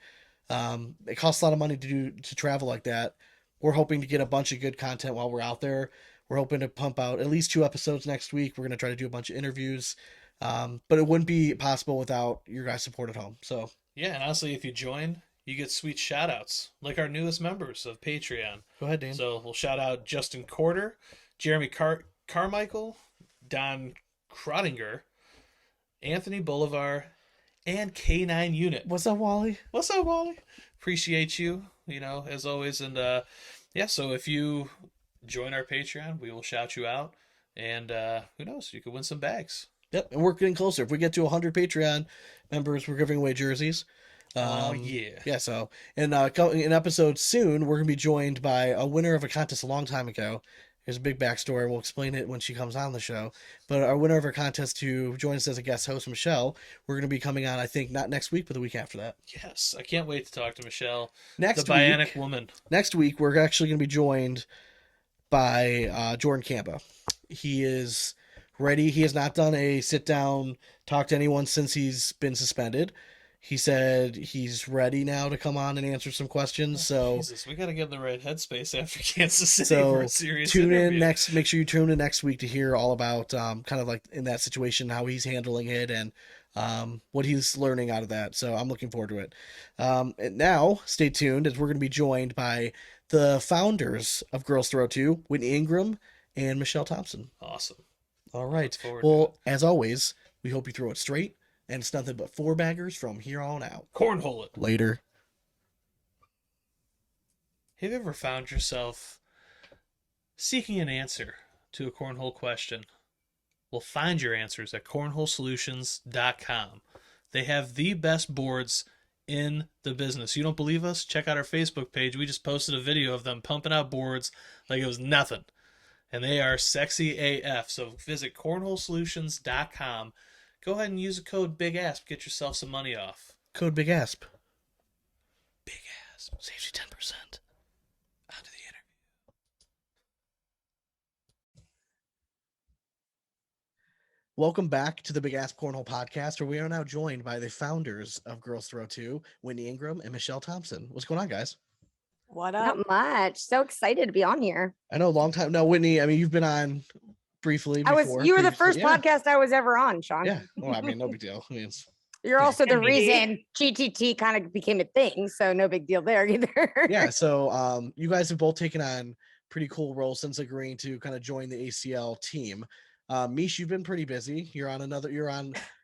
It costs a lot of money to travel like that. We're hoping to get a bunch of good content while we're out there. We're hoping to pump out at least 2 episodes next week. We're going to try to do a bunch of interviews. But it wouldn't be possible without your guys' support at home. So Yeah, and honestly, if you join, you get sweet shout-outs, like our newest members of Patreon. go ahead, Dan. So we'll shout out Justin Corder, Jeremy Carmichael, Don Crottinger, Anthony Bolivar, and K9 Unit. What's up, Wally? What's up, Wally? Appreciate you, as always. And yeah, so if you join our Patreon, we will shout you out. And who knows, you could win some bags. Yep, and we're getting closer. If we get to 100 Patreon members, we're giving away jerseys. Oh, yeah. Yeah, so in an episode soon, we're going to be joined by a winner of a contest a long time ago. There's a big backstory. We'll explain it when she comes on the show. But our winner of our contest to join us as a guest host, Michelle, we're going to be coming on, I think, not next week, but the week after that. Yes, I can't wait to talk to Michelle, Next the bionic woman. Next week, we're actually going to be joined by Jordan Campa. He is ready. He has not done a sit-down, talk to anyone since he's been suspended. He said he's ready now to come on and answer some questions. So Jesus, we got to get in the right headspace after Kansas City So for a serious tune interview. in next. Make sure you tune in next week to hear all about kind of like in that situation, how he's handling it, and what he's learning out of that. So I'm looking forward to it. And now stay tuned as we're going to be joined by the founders of Girls Throw 2, Whitney Ingram and Michelle Thompson. Awesome. All right. Look forward to Well, as always, we hope you throw it straight, and it's nothing but 4 baggers from here on out. Cornhole it. Later. Have you ever found yourself seeking an answer to a cornhole question? Well, find your answers at cornholesolutions.com. They have the best boards in the business. You don't believe us? Check out our Facebook page. We just posted a video of them pumping out boards like it was nothing. And they are sexy AF. So visit cornholesolutions.com. Go ahead and use the code BigAsp. Get yourself some money off. Code BigAsp. BigAsp saves you 10%. On to the interview. Welcome back to the BigAsp Cornhole podcast, where we are now joined by the founders of Girls Throw 2, Whitney Ingram and Michelle Thompson. What's going on, guys? What up? Not much. So excited to be on here. I know, a long time. No, Whitney, I mean, you've been on briefly before. You were the first previously. podcast I was ever on, Sean. Yeah. Well, I mean, no big deal. I mean, You're also the MBD. reason GTT kind of became a thing, so no big deal there either. yeah. So you guys have both taken on pretty cool roles since agreeing to kind of join the ACL team. Mish, you've been pretty busy. You're on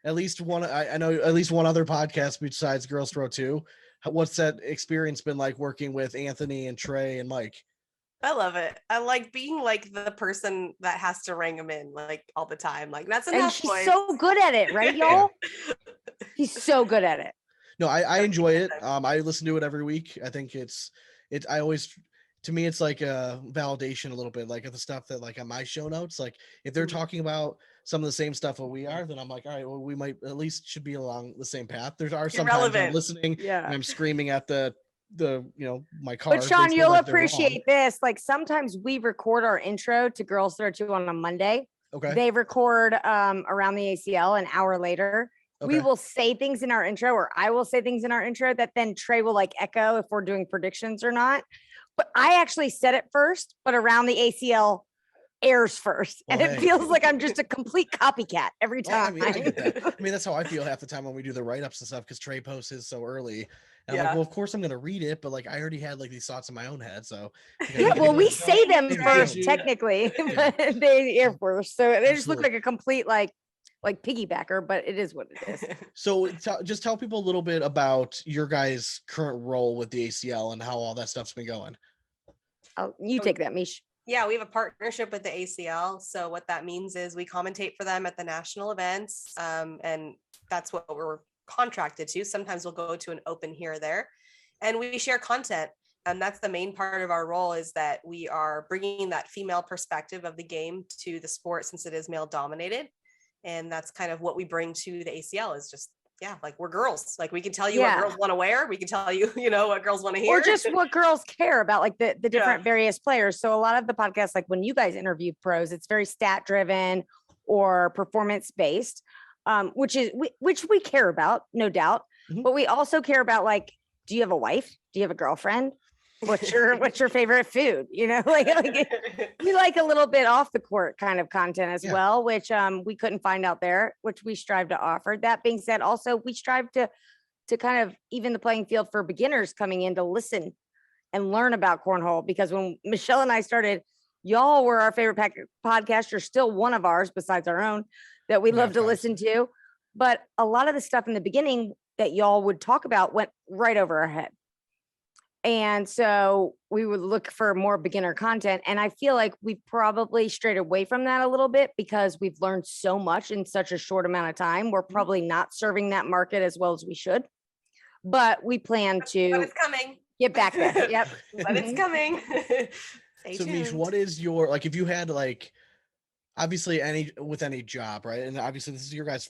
at least one. I know at least one other podcast besides Girls Throw 2. What's that experience been like working with Anthony and Trey and Mike? I love it. I like being like the person that has to ring them in like all the time. Like that's And enough. she's boys. so good at it, right, y'all? He's so good at it. No, I enjoy it. I listen to it every week. I think I always, to me, it's like a validation a little bit, like of the stuff that like on my show notes, like if they're talking about some of the same stuff that we are, then I'm like, all right, well, we might at least should be along the same path. There are some times I'm relevant. listening Yeah. and I'm screaming at the my car. But Sean, basically you'll like they're wrong. appreciate this. Like sometimes we record our intro to Girls Throw 2 on a Monday. Okay. They record around the ACL an hour later. We Okay. will say things in our intro, or I will say things in our intro that then Trey will like echo if we're doing predictions or not. But I actually said it first, but around the ACL airs first. And Well, it hey. feels like I'm just a complete copycat every Well, I time. mean, I get that. I mean, that's how I feel half the time when we do the write-ups and stuff because Trey posts his so early. And I'm like, Yeah. well, of course I'm gonna read it, but like I already had like these thoughts in my own head. So Yeah, well, we say them Maybe first, you- technically, Yeah. but they air first. So they just look Absolutely. like a complete like piggybacker, but it is what it is. So just tell people a little bit about your guys' current role with the ACL and how all that stuff's been going. Oh, you take that, Mish. Yeah, we have a partnership with the ACL. So what that means is we commentate for them at the national events, and that's what we're contracted to. Sometimes we'll go to an open here or there, and we share content. And that's the main part of our role, is that we are bringing that female perspective of the game to the sport, since it is male dominated. And that's kind of what we bring to the ACL, is just, yeah, like we're girls. Like we can tell you Yeah. what girls want to wear. We can tell you, what girls want to hear. Or just what girls care about, like the different various players. So a lot of the podcasts, like when you guys interview pros, it's very stat driven or performance based, which we care about, no doubt. Mhm. But we also care about, like, do you have a wife? Do you have a girlfriend? What's your favorite food? Like we like a little bit off the court kind of content as Yeah. well, which we couldn't find out there, which we strive to offer. That being said, also we strive to kind of even the playing field for beginners coming in to listen and learn about cornhole, because when Michelle and I started, y'all were our favorite podcast. You're still one of ours besides our own that we Yeah, love to thanks. listen to. But a lot of the stuff in the beginning that y'all would talk about went right over our head. And so we would look for more beginner content. And I feel like we probably strayed away from that a little bit because we've learned so much in such a short amount of time. We're probably not serving that market as well as we should, but we plan But to it's coming. get back there. Yep. But it's coming. Stay So Mish, tuned. what is your, like, if you had like, obviously any job, right? And obviously this is your guys'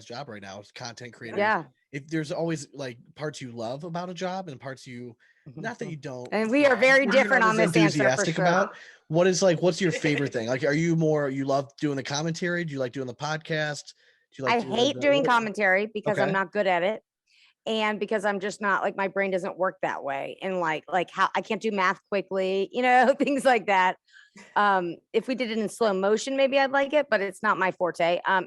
job right now, it's content creators. Yeah. If there's always like parts you love about a job and parts you, not that you don't. And we are very but you're different not on as this answer for enthusiastic sure. about. What's your favorite thing? Like, are you love doing the commentary? Do you like doing the podcast? Do you like I hate doing what- commentary because I'm Okay. not good at it. And because I'm just not, like, my brain doesn't work that way. And like how I can't do math quickly, things like that. If we did it in slow motion, maybe I'd like it, but it's not my forte. And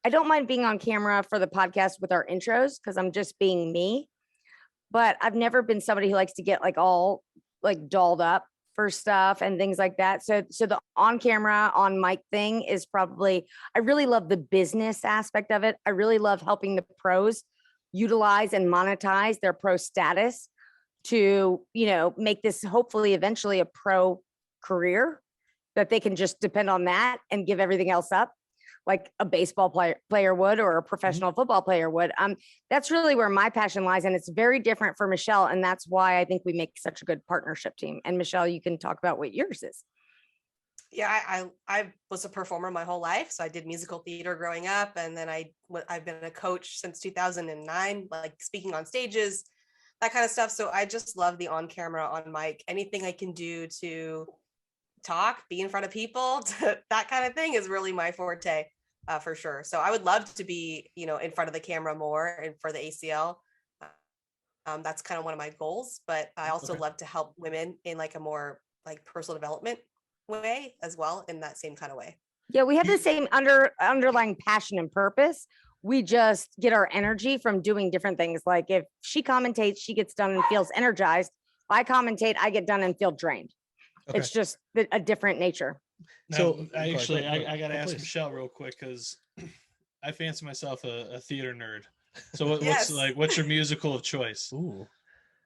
I don't mind being on camera for the podcast with our intros because I'm just being me. But I've never been somebody who likes to get like all like dolled up for stuff and things like that. So the on camera, on mic thing is probably, I really love the business aspect of it. I really love helping the pros utilize and monetize their pro status to, make this hopefully eventually a pro career that they can just depend on that and give everything else up. like a baseball player would, or a professional football player would. That's really where my passion lies. And it's very different for Michelle. And that's why I think we make such a good partnership team. And Michelle, you can talk about what yours is. Yeah, I was a performer my whole life. So I did musical theater growing up. And then I've been a coach since 2009, like speaking on stages, that kind of stuff. So I just love the on camera, on mic, anything I can do to talk, be in front of people, that kind of thing is really my forte, for sure. So I would love to be, in front of the camera more and for the ACL. That's kind of one of my goals, but I also love to help women in like a more like personal development way as well, in that same kind of way. Yeah, we have the same underlying passion and purpose. We just get our energy from doing different things. Like if she commentates, she gets done and feels energized. If I commentate, I get done and feel drained. Okay. It's just a different nature. Now, So I got to ask please. Michelle real quick, because I fancy myself a theater nerd. So Yes. what's your musical of choice? Ooh.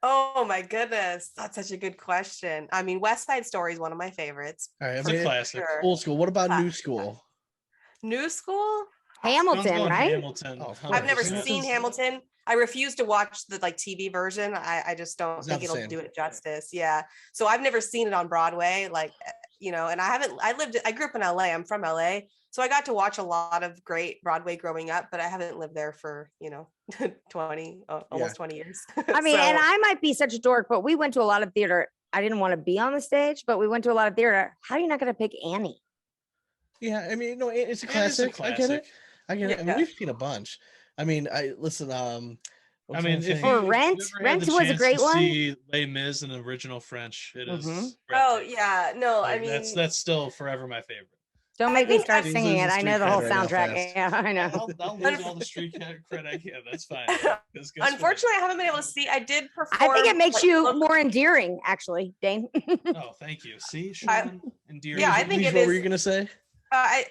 Oh my goodness, that's such a good question. I mean, West Side Story is one of my favorites. All right. It's a classic. Sure. Old school. What about new school? New school? Hamilton, Someone's going right? Hamilton. Oh, of I've I've never 100%. seen Hamilton. I refuse to watch the like TV version. I just don't It's not think the it'll same. do it justice. Yeah. So I've never seen it on Broadway. Like, and I grew up in LA. I'm from LA. So I got to watch a lot of great Broadway growing up, but I haven't lived there for, 20 years. I mean, So- and I might be such a dork, but we went to a lot of theater. I didn't want to be on the stage, but we went to a lot of theater. How are you not going to pick Annie? Yeah. I mean, no, it's a It is a classic. I get it. classic. I get it. I mean, Yeah. we've seen a bunch. I mean, listen. I mean, if Or you Rent. ever had Rent the was a chance great to one. See Les Mis in the original French, it is. Mhm. Oh breathtaking. yeah. No, Like, I mean, that's still forever my favorite. Don't I make me think start I've- singing it. I know the whole Street cred right now, soundtrack. fast. Yeah, I know. I'll lose all the street cred I can. That's fine. 'Cause guess what? unfortunately, I haven't been able to see. I did perform. I think it makes like, you local- more endearing, actually, Dane. Oh, thank you. See, Sean, endearing. yeah, I think Leash, it what were is- you gonna say? I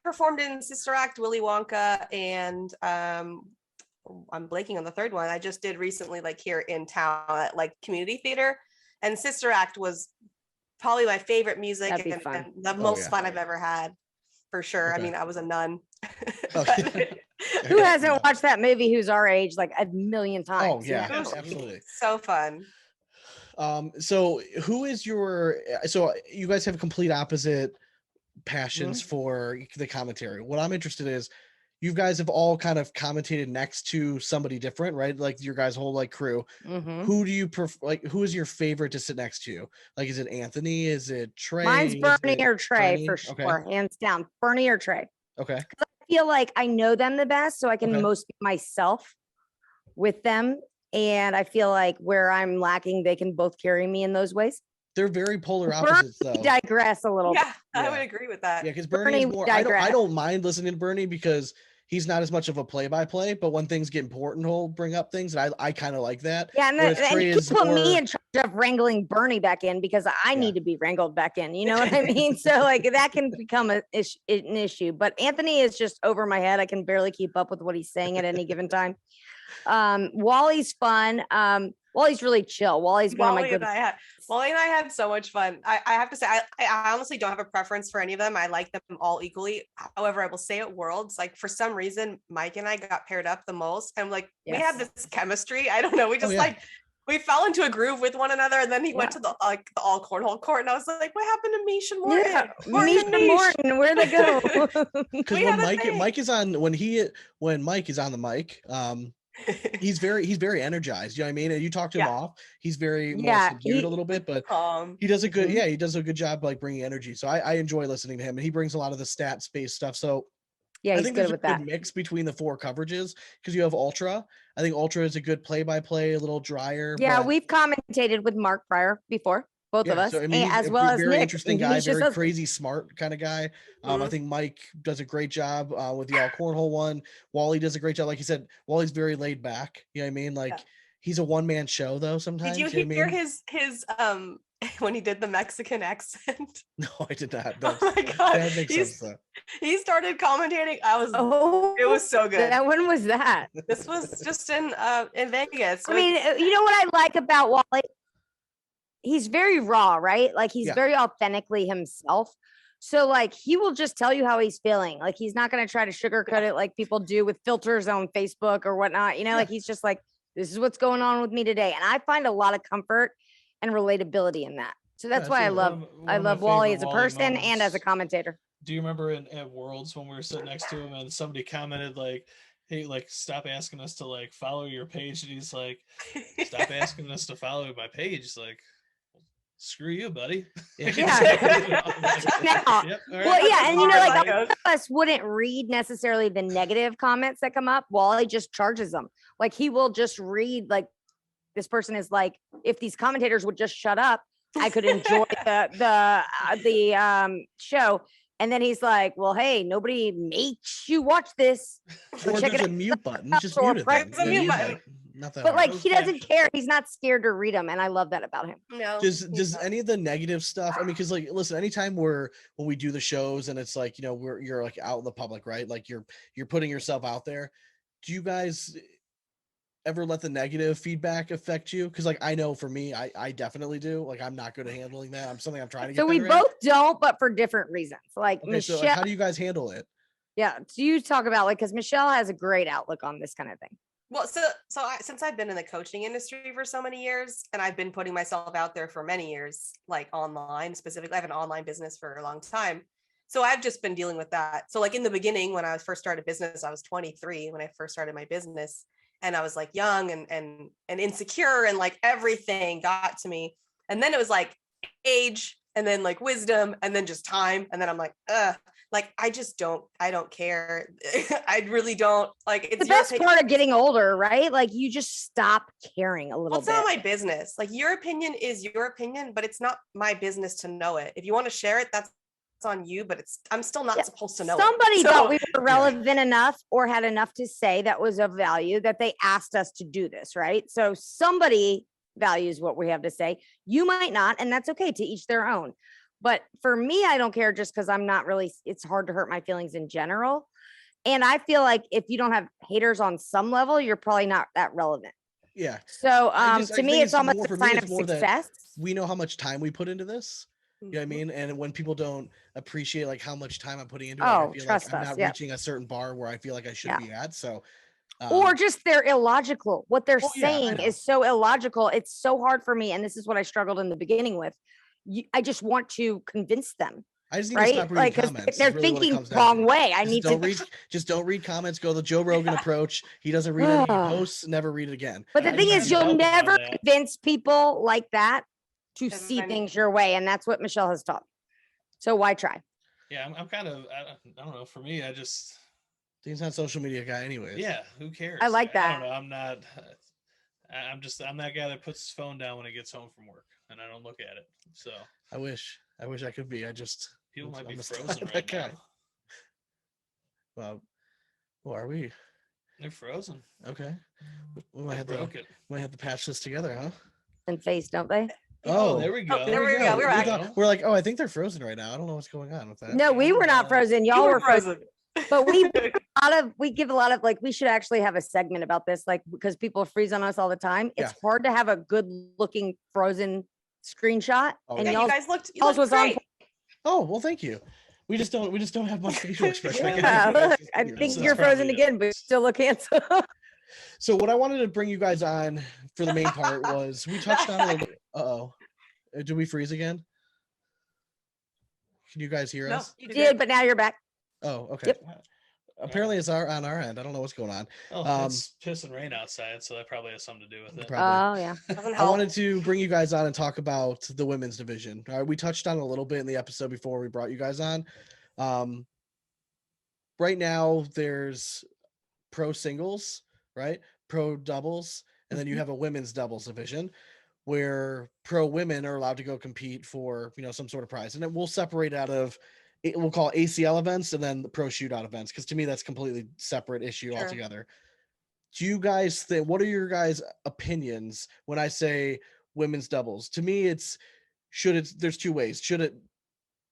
performed in Sister Act, Willy Wonka, and I'm blanking on the third one. I just did recently, like here in town at like community theater, and Sister Act was probably my favorite music That'd be and, fun. and the most yeah. fun I've ever had, for sure. Okay. I mean, I was a nun. Okay. Who hasn't watched that movie who's our age like a million times? Oh yeah, you know? absolutely. So fun. So who is your? So you guys have complete opposite passions for the commentary. What I'm interested in is you guys have all kind of commentated next to somebody different, right? Like your guys' whole like crew. Mhm. Who do you prefer? Like, who is your favorite to sit next to? Like, is it Anthony? Is it Trey? Mine's Is Bernie it or Trey Bernie? for Okay. sure, hands down. Bernie or Trey. Okay. I feel like I know them the best, so I can Okay. most be myself with them. And I feel like where I'm lacking, they can both carry me in those ways. They're very polar Bernie opposites, though. digress a little bit. Yeah, I Yeah. would agree with that. Yeah, because Bernie Bernie is would more. I digress. don't mind listening to Bernie because he's not as much of a play-by-play. But when things get important, he'll bring up things, and I kind of like that. Yeah, and, Whereas and Trey you is put me more- in charge of wrangling Bernie back in because I Yeah. need to be wrangled back in. You know what I mean? So like that can become an issue. But Anthony is just over my head. I can barely keep up with what he's saying at any given time. Wally's fun. Wally's really chill. Wally's one of my Molly good. and I had so much fun. I have to say, I honestly don't have a preference for any of them. I like them all equally. However, I will say at Worlds, like for some reason, Mike and I got paired up the most. And like we had Yes. this chemistry. I don't know. We just yeah. like we fell into a groove with one another. And then he went to the all cornhole court, and I was like, "What happened to Mish and Morgan? Yeah, Morgan Misha and Mish." Morton, where'd they go? Because We when had a thing. Mike is on when Mike is on the mic, he's very energized. You know what I mean? And you talk to him Yeah. off, he's very more Yeah, subdued he- a little bit, but Um, he does a good Mhm. he does a good job like bringing energy. So I enjoy listening to him, and he brings a lot of the stats based stuff. So Yeah, I he's think good there's with a that. good mix between the four coverages because you have Ultra. I think Ultra is a good play-by-play, a little drier. Yeah, but we've commentated with Mark Pryor before, both of yeah, us, so I mean, and he's as a well as very Nick. interesting and guy, he's just very a- crazy smart kind of guy. I Mhm. think Mike does a great job with the all cornhole one. Wally does a great job, like you said. Wally's very laid back. You know what I mean? Like he's a one-man show though. Sometimes did you know what I hear mean? his when he did the Mexican accent? No, I did not. Oh But my god, that makes he's- sense though. he started commentating. Oh, It was so good. When was that? This was just in Vegas. I mean, you know what I like about Wally? He's very raw, right? Like he's Yeah. very authentically himself. So like he will just tell you how he's feeling. Like he's not going to try to sugarcoat it like people do with filters on Facebook or whatnot. You know, like he's just like, this is what's going on with me today. And I find a lot of comfort and relatability in that. So that's why I absolutely. love Wally as a person and as a commentator. Do you remember at Worlds when we were sitting next to him and somebody commented like, hey, like, stop asking us to like follow your page, and he's like, stop asking us to follow my page, like, screw you, buddy. Yeah. Now, Yep, all well, right. yeah, and you know, like Hard a lot of us wouldn't read necessarily the negative comments that come up. Wally just charges them. Like he will just read like this person is like, if these commentators would just shut up, I could enjoy the show. And then he's like, well, hey, nobody makes you watch this. So Or check there's it a mute button. Just Or mute it. press Then. the mute Yeah, button. Not that But hard. like he doesn't care. He's not scared to read them. And I love that about him. No. does he's not. any of the negative stuff, I mean, because like listen, anytime when we do the shows and it's like, you know, you're like out in the public, right? Like you're putting yourself out there. Do you guys ever let the negative feedback affect you? Because like I know for me, I definitely do. Like I'm not good at handling that. I'm trying to get So we better at. both don't, but for different reasons. Like Okay, Michelle, so like, how do you guys handle it? yeah. So you talk about like, because Michelle has a great outlook on this kind of thing. Well, since I've been in the coaching industry for so many years, and I've been putting myself out there for many years, like online specifically, I have an online business for a long time. So I've just been dealing with that. So like in the beginning, when I first started business, I was 23 when I first started my business, and I was like young and insecure, and like everything got to me. And then it was like age, and then like wisdom, and then just time, and then I'm like, like I don't care. I really don't. Like it's The best part of getting older, right? Like you just stop caring a little Well, it's bit. not my business. Like your opinion is your opinion, but it's not my business to know it. If you want to share it, that's on you, but I'm still not supposed to know Somebody it. thought we were relevant enough or had enough to say that was of value that they asked us to do this, right? So somebody values what we have to say. You might not, and that's okay, to each their own. But for me, I don't care just because I'm not really, it's hard to hurt my feelings in general. And I feel like if you don't have haters on some level, you're probably not that relevant. Yeah. So I to think me, it's almost more a for me, sign it's of more that success. we know how much time we put into this. You know what I mean? And when people don't appreciate like how much time I'm putting into it, I feel trust like I'm us, not yeah. reaching a certain bar where I feel like I should be at. So Or just they're illogical. What they're Oh, yeah, I saying know. is so illogical. It's so hard for me. And this is what I struggled in the beginning with. I just want to convince them. I just need to Right? stop reading Like, 'cause comments. they're is really what it thinking comes down wrong to. way. I Just need don't to. read. Just don't read comments. Go the Joe Rogan approach. He doesn't read any posts. Never read it again. But the I thing tried is, to you'll help 'em on never that. convince people like that to And see then- things your way. And that's what Michelle has taught. So why try? Yeah, I'm kind of, I don't know. For me, He's not a social media guy, anyways. yeah, who cares? I like I that. don't know. I'm that guy that puts his phone down when he gets home from work, and I don't look at it. So I wish I could be. people might be I'm still frozen not right that guy. now. Well, who are we? They're frozen. Okay. We I might have broke it. to patch this together, huh? And face, don't they? Oh, there we go. there we go. We're back. We're like, oh, I think they're frozen right now. I don't know what's going on with that. No, we were not frozen. Y'all You were frozen. But we give a lot of like, we should actually have a segment about this, like, because people freeze on us all the time. It's Yeah. hard to have a good looking frozen screenshot. Oh, And yeah. Yeah, y'all you guys looked y'all's was on great. Oh, well, thank you. We just don't have much facial expression. Yeah, look, I So think that's you're probably frozen it. again, but you still look handsome. So what I wanted to bring you guys on for the main part was we touched on a little bit. Uh-oh. Did we freeze again? Can you guys hear No, us? You did, but now you're back. Oh, okay. Yep. Apparently it's on our end. I don't know what's going on. Oh, it's piss and rain outside, so that probably has something to do with it. Probably. Oh yeah. Doesn't I help. wanted to bring you guys on and talk about the women's division. All right, we touched on it a little bit in the episode before we brought you guys on. Right now, there's pro singles, right? Pro doubles, and then you have a women's doubles division where pro women are allowed to go compete for, some sort of prize. And then we'll separate out of, we'll call it ACL events and then the pro shootout events, because to me, that's completely separate issue Sure. altogether. Do you guys think, what are your guys' opinions when I say women's doubles? To me, there's two ways. Should it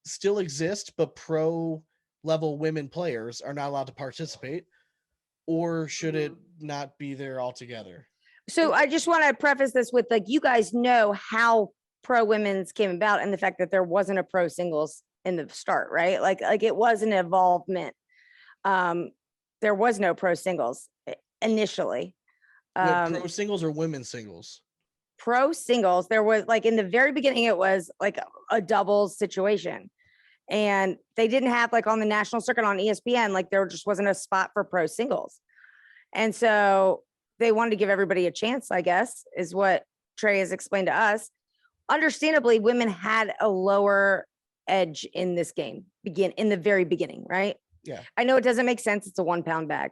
still exist, but pro level women players are not allowed to participate, or should it not be there altogether? So I just want to preface this with, like, you guys know how pro women's came about and the fact that there wasn't a pro singles in the start, right? Like it was an involvement. There was no pro singles initially. Wait, pro singles or women's singles? Pro singles, there was like in the very beginning, it was like a doubles situation. And they didn't have like on the national circuit on ESPN, like there just wasn't a spot for pro singles. And so they wanted to give everybody a chance, I guess, is what Trey has explained to us. Understandably, women had a lower edge in this game in the very beginning, right? Yeah. I know it doesn't make sense. It's a 1 pound bag.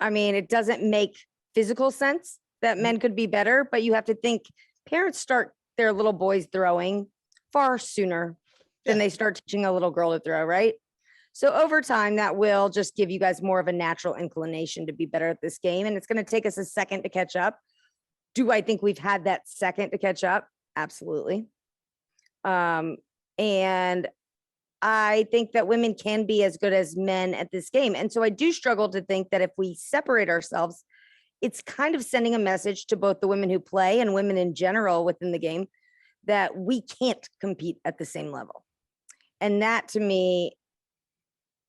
I mean, it doesn't make physical sense that men could be better, but you have to think parents start their little boys throwing far sooner than they start teaching a little girl to throw, right? So over time, that will just give you guys more of a natural inclination to be better at this game. And it's going to take us a second to catch up. Do I think we've had that second to catch up? Absolutely. And I think that women can be as good as men at this game. And so I do struggle to think that if we separate ourselves, it's kind of sending a message to both the women who play and women in general within the game that we can't compete at the same level. And that to me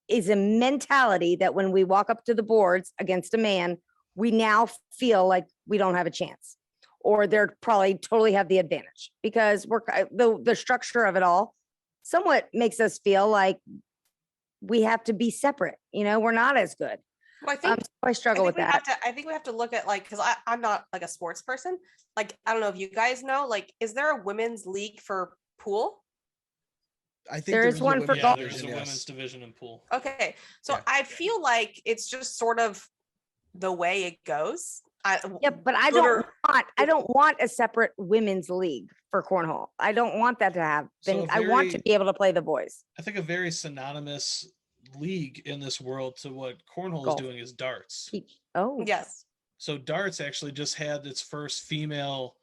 is a mentality that when we walk up to the boards against a man, we now feel like we don't have a chance, or they're probably totally have the advantage because we're the structure of it all somewhat makes us feel like we have to be separate. You know, we're not as good. Well, I think So I struggle with that. I think we have to look at like, because I'm not like a sports person. Like, I don't know if you guys know, like, is there a women's league for pool? I think There is one for Yeah, golf. there's a Yes. women's division in pool. Okay, so Yeah. I feel like it's just sort of the way it goes. Yeah, but I don't want a separate women's league for cornhole. I don't want that to happen. So I want to very- be able to play the boys. I think a very synonymous league in this world to what cornhole Golf. is doing is darts. Oh, Yes. So darts actually just had its first female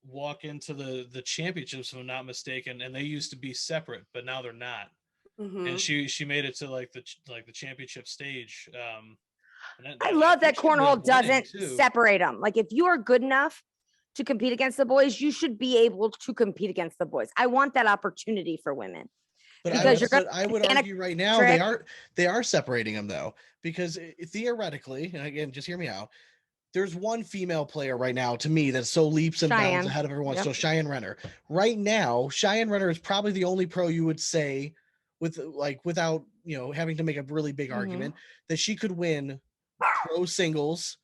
walk into the championships, if I'm not mistaken, and they used to be separate, but now they're not. Mhm. And she made it to like the championship stage. I love that think she ended cornhole up winning, doesn't too. separate them. Like if you are good enough to compete against the boys, you should be able to compete against the boys. I want that opportunity for women. But Because you're gonna I would organic argue right now trick. they are separating them though, because theoretically, and again, just hear me out. There's one female player right now to me that's so leaps and bounds Cheyenne. ahead of everyone. Yep. So Cheyenne Renner. Right now, Cheyenne Renner is probably the only pro you would say without having to make a really big Mhm. argument that she could win pro singles,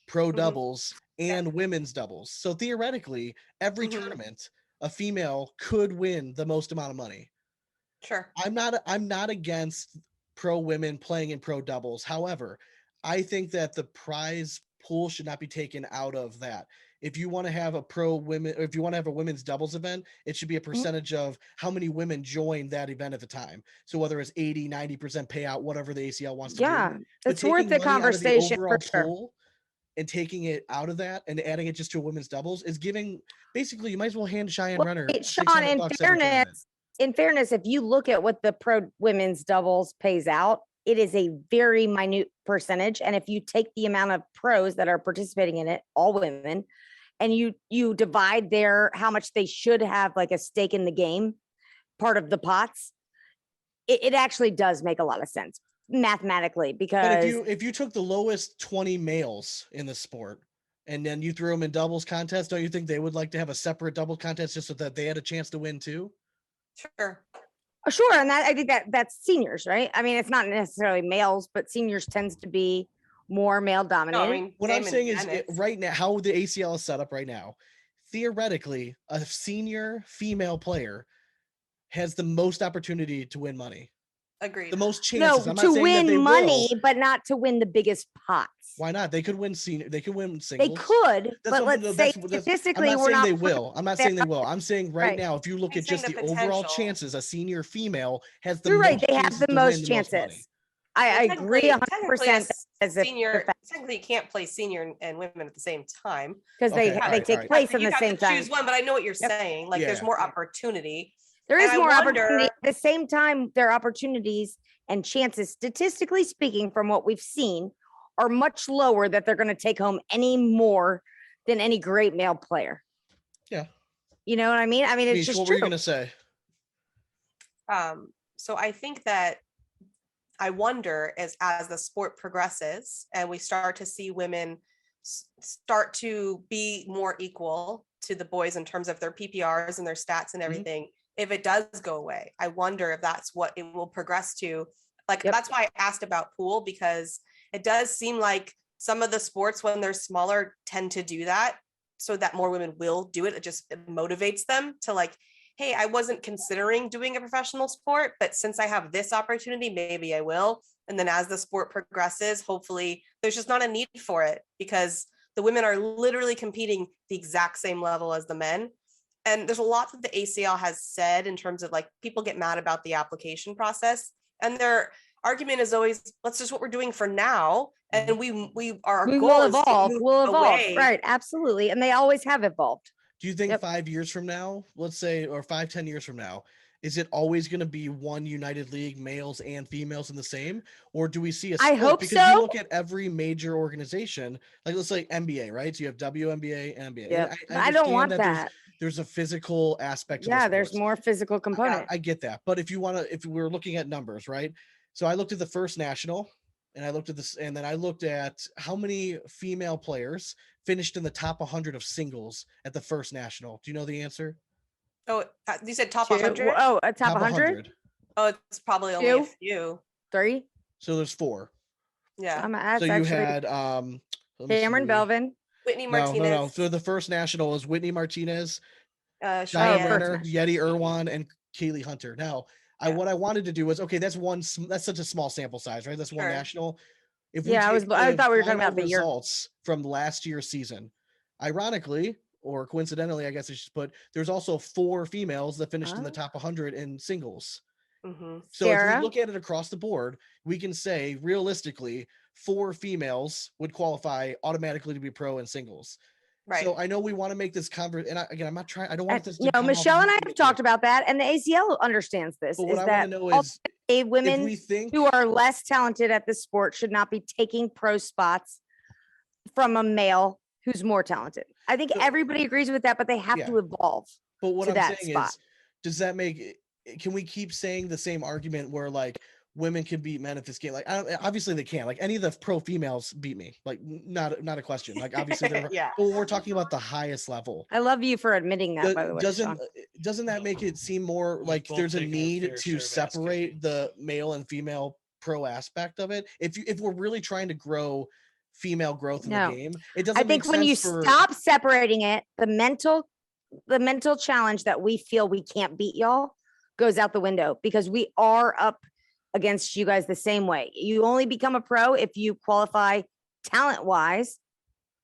pro Mhm. doubles, and women's doubles. So theoretically, every Mhm. tournament, a female could win the most amount of money. Sure. I'm not against pro women playing in pro doubles. However, I think that the prize pool should not be taken out of that. If you want to have a pro women, or if you want to have a women's doubles event, it should be a percentage of how many women joined that event at the time. So whether it's 80, 90% payout, whatever the ACL wants to do. Yeah, But it's worth taking the money out of the conversation overall for sure. pool and taking it out of that and adding it just to a women's doubles is giving basically you might as well hand Cheyenne Well, Renner wait, Sean, $600 in every tournament. fairness, if you look at what the pro women's doubles pays out, it is a very minute percentage. And if you take the amount of pros that are participating in it, all women, and you divide how much they should have like a stake in the game, part of the pots, it actually does make a lot of sense mathematically But because if you took the lowest 20 males in the sport and then you threw them in doubles contest, don't you think they would like to have a separate doubles contest just so that they had a chance to win too? Sure. sure. And I think that's seniors, right? I mean, it's not necessarily males, but seniors tends to be more male No, dominated. I mean, What I'm Damon saying is Dennis. right now, how the ACL is set up right now, theoretically, a senior female player has the most opportunity to win money, Agreed. the most No, chances. I'm not to saying that they win money, will. but not to win the biggest pots. Why not? They could win senior. They could win They singles. could, That's but what- let's say I'm statistically, not we're saying not. they will. I'm not saying they will. I'm saying right Right. now, if you look He's at just saying the the overall potential. chances, a senior female has the You're right. most They have chances the to most win the most money. chances. I agree 100%. Technically, you can't play senior and women at the same time. Because Okay, they alright, take alright. place in You the have same to time. choose one, but I know what you're Yep. saying. Like, there's Yeah. more opportunity. There is And I more wonder- opportunity. At the same time, their opportunities and chances, statistically speaking, from what we've seen, are much lower that they're going to take home any more than any great male player. Yeah. You know what I mean? I mean, it's Mish, just what true. were you gonna say? So I think that I wonder as the sport progresses and we start to see women start to be more equal to the boys in terms of their PPRs and their stats and everything, if it does go away, I wonder if that's what it will progress to. Like, that's why I asked about pool, because it does seem like some of the sports when they're smaller tend to do that so that more women will do it. It just motivates them to like, hey, I wasn't considering doing a professional sport, but since I have this opportunity, maybe I will. And then as the sport progresses, hopefully there's just not a need for it because the women are literally competing the exact same level as the men. And there's a lot that the ACL has said in terms of like people get mad about the application process. And their argument is always, that's just what we're doing for now. And our We goal will is to evolve. move We'll evolve. away. Right. Absolutely. And they always have evolved. Do you think 5 years from now, let's say, or 5-10 years from now, is it always going to be one United League, males and females in the same? Or do we see a split? I hope because so. you look at every major organization, like let's say NBA, right? So you have WNBA and NBA. Yep. And I don't understand want that that. there's a physical aspect to the Yeah, there's sports. more physical component. I get that. But if we're looking at numbers, right? So I looked at the first national and I looked at this, and then I looked at how many female players finished in the top 100 of singles at the first national. Do you know the answer? Oh, you said top Two. 100? Oh, a top 100? Oh, it's probably only a few. 3? So there's 4. Yeah. So you had let me Cameron see. Belvin. Whitney No. Martinez. So the first national is Whitney Martinez, Diane Cheyenne. Renner, Yeti Irwan, and Kaylee Hunter. Now, what I wanted to do was, okay, that's such a small sample size, right? That's one Sure. national. If we Yeah, take I the thought we were talking final about the year. results from last year's season, ironically or coincidentally, I guess I should put, there's also 4 females that finished in the top 100 in singles. So if we look at it across the board, we can say realistically 4 females would qualify automatically to be pro in singles. Right. So I know we want to make this conversation, and again, I'm not trying. I don't want this. No, Michelle and I have talked about that, and the ACL understands this. But what is I that want to know is, women we think who are less talented at the sport should not be taking pro spots from a male who's more talented. I think everybody agrees with that, but they have to evolve. But what to I'm that saying spot. is, does that make? Can we keep saying the same argument where like women can beat men at this game? Like, obviously they can. Like any of the pro females beat me. Like not a question. Like obviously they're. But we're talking about the highest level. I love you for admitting that. By the way, doesn't that make it seem more like there's a need to separate the male and female pro aspect of it? If we're really trying to grow female growth in the game, it doesn't. I think when you stop separating it, the mental challenge that we feel we can't beat y'all goes out the window, because we are up against you guys the same way. You only become a pro if you qualify talent wise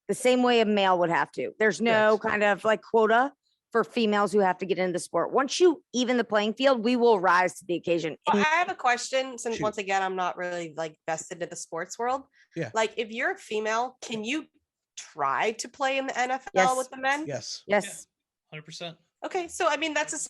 the same way a male would have to. There's no kind of like quota for females who have to get into the sport. Once you even the playing field, we will rise to the occasion. Well, I have a question, since once again, I'm not really like vested in the sports world. Yeah. Like if you're a female, can you try to play in the NFL with the men? Yes. 100%. Okay. So, I mean, that's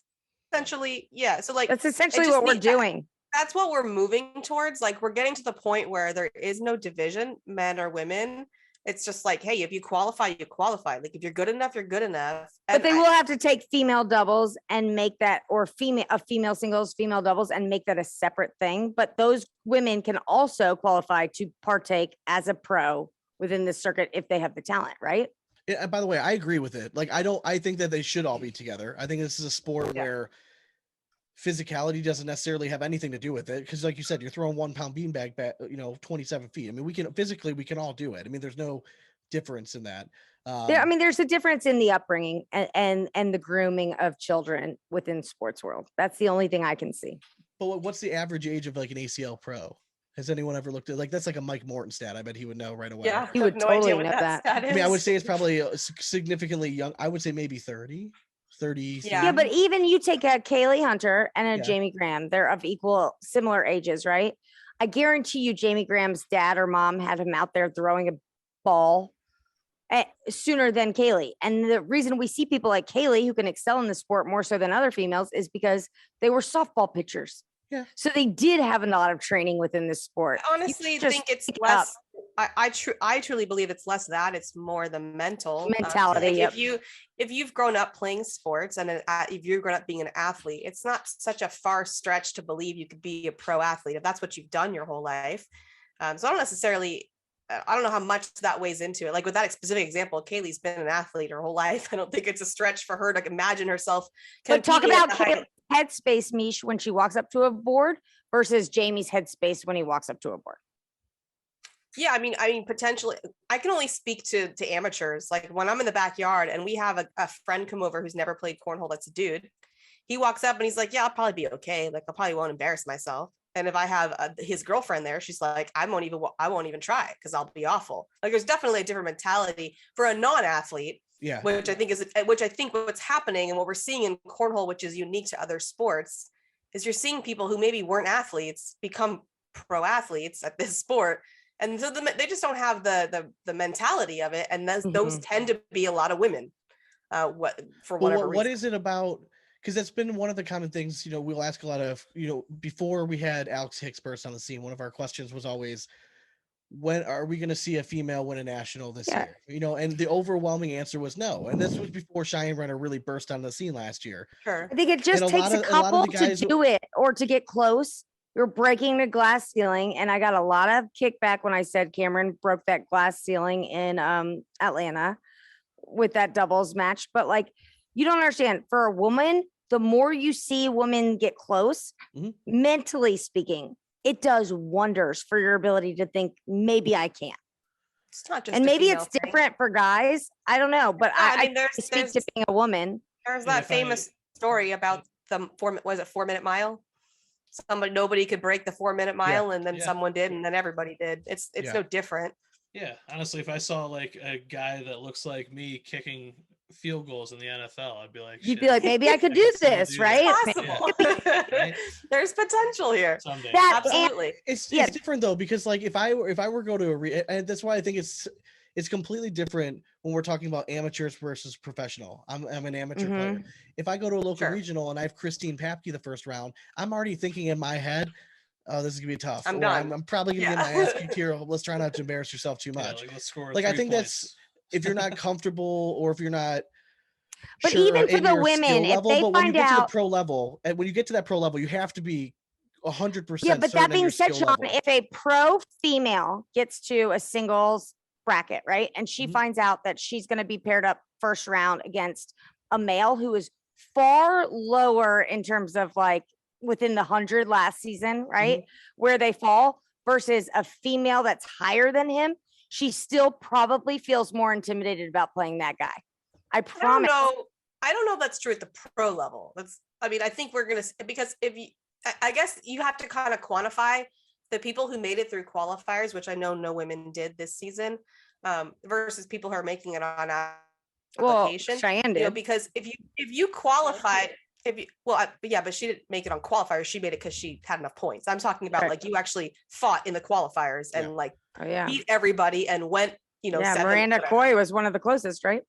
essentially, so like, that's essentially what we're doing. That's what we're moving towards. Like we're getting to the point where there is no division, men or women. It's just like, hey, if you qualify, you qualify. Like if you're good enough, you're good enough. But they will have to take female doubles and make that, or female singles, female doubles, and make that a separate thing. But those women can also qualify to partake as a pro within the circuit if they have the talent, right? Yeah, and by the way, I agree with it. Like I think that they should all be together. I think this is a sport where physicality doesn't necessarily have anything to do with it, because like you said, you're throwing 1 pound beanbag back, 27 feet. I mean, we can all do it. I mean, there's no difference in that. I mean, there's a difference in the upbringing and the grooming of children within sports world. That's the only thing I can see. But what's the average age of like an ACL pro? Has anyone ever looked at, like, that's like a Mike Morton stat. I bet he would know right away. Yeah, he would totally know that. I mean, I would say it's probably significantly young. I would say maybe 30. Yeah, but even you take a Kaylee Hunter and a Jamie Graham, they're of similar ages, right? I guarantee you Jamie Graham's dad or mom had him out there throwing a ball sooner than Kaylee. And the reason we see people like Kaylee who can excel in the sport more so than other females is because they were softball pitchers. Yeah. So they did have a lot of training within the sport. I honestly think it's less I truly believe it's less that, it's more the mental Mentality, like yep. if you've grown up playing sports and if you've grown up being an athlete, it's not such a far stretch to believe you could be a pro athlete if that's what you've done your whole life. So I don't know how much that weighs into it. Like with that specific example, Kaylee's been an athlete her whole life. I don't think it's a stretch for her to imagine herself But talk competing at about the height. headspace, Mish, when she walks up to a board versus Jamie's headspace when he walks up to a board. Yeah, I mean, potentially, I can only speak to amateurs. Like when I'm in the backyard and we have a friend come over who's never played cornhole, that's a dude. He walks up and he's like, "Yeah, I'll probably be okay. Like I probably won't embarrass myself." And if I have his girlfriend there, she's like, I won't even try because I'll be awful. Like there's definitely a different mentality for a non-athlete. Yeah. Which I think what's happening and what we're seeing in cornhole, which is unique to other sports, is you're seeing people who maybe weren't athletes become pro athletes at this sport. And so they just don't have the mentality of it. And those tend to be a lot of women, whatever reason. What is it about? Because that's been one of the common things, we'll ask a lot of, before we had Alex Hicks burst on the scene, one of our questions was always, when are we going to see a female win a national this year? And the overwhelming answer was no. And this was before Cheyenne Renner really burst on the scene last year. Sure. I think it just takes a couple to do it or to get close. You're breaking the glass ceiling. And I got a lot of kickback when I said Cameron broke that glass ceiling in Atlanta with that doubles match. But like, you don't understand, for a woman, the more you see women get close, mentally speaking, it does wonders for your ability to think, maybe I can. It's not just, and maybe it's different for guys. I don't know, but I speak to being a woman. There's that famous story about the 4-minute mile. Nobody could break the 4-minute mile, and then someone did, and then everybody did. It's no different. Yeah, honestly, if I saw like a guy that looks like me kicking field goals in the NFL, I'd be like, you'd be like, maybe I could do this, right? It's possible. Right? There's potential here. Someday. Absolutely. It's different though, because like if I were to go to and that's why I think it's completely different when we're talking about amateurs versus professional. I'm an amateur player. If I go to a local regional and I have Christine Papke the first round, I'm already thinking in my head, oh, this is gonna be tough. I'm done. I'm probably gonna get my ass kicked here. Let's try not to embarrass yourself too much. Let's score like I think points. that's if you're not comfortable or if you're not. But sure even for the women, if they when you find get to out the pro level, and when you get to that pro level, you have to be 100%. Yeah, but that being said, Sean, if a pro female gets to a singles bracket, right, and she finds out that she's going to be paired up first round against a male who is far lower in terms of like within the 100 last season, right, where they fall versus a female that's higher than him, she still probably feels more intimidated about playing that guy. I promise. I don't know if that's true at the pro level. I think we're going to, because I guess you have to kind of quantify the people who made it through qualifiers, which I know no women did this season, versus people who are making it on application. Well, Cheyenne did. Because if you qualified, but she didn't make it on qualifiers. She made it because she had enough points. I'm talking about like you actually fought in the qualifiers and beat everybody and went, Miranda Coy was one of the closest, right?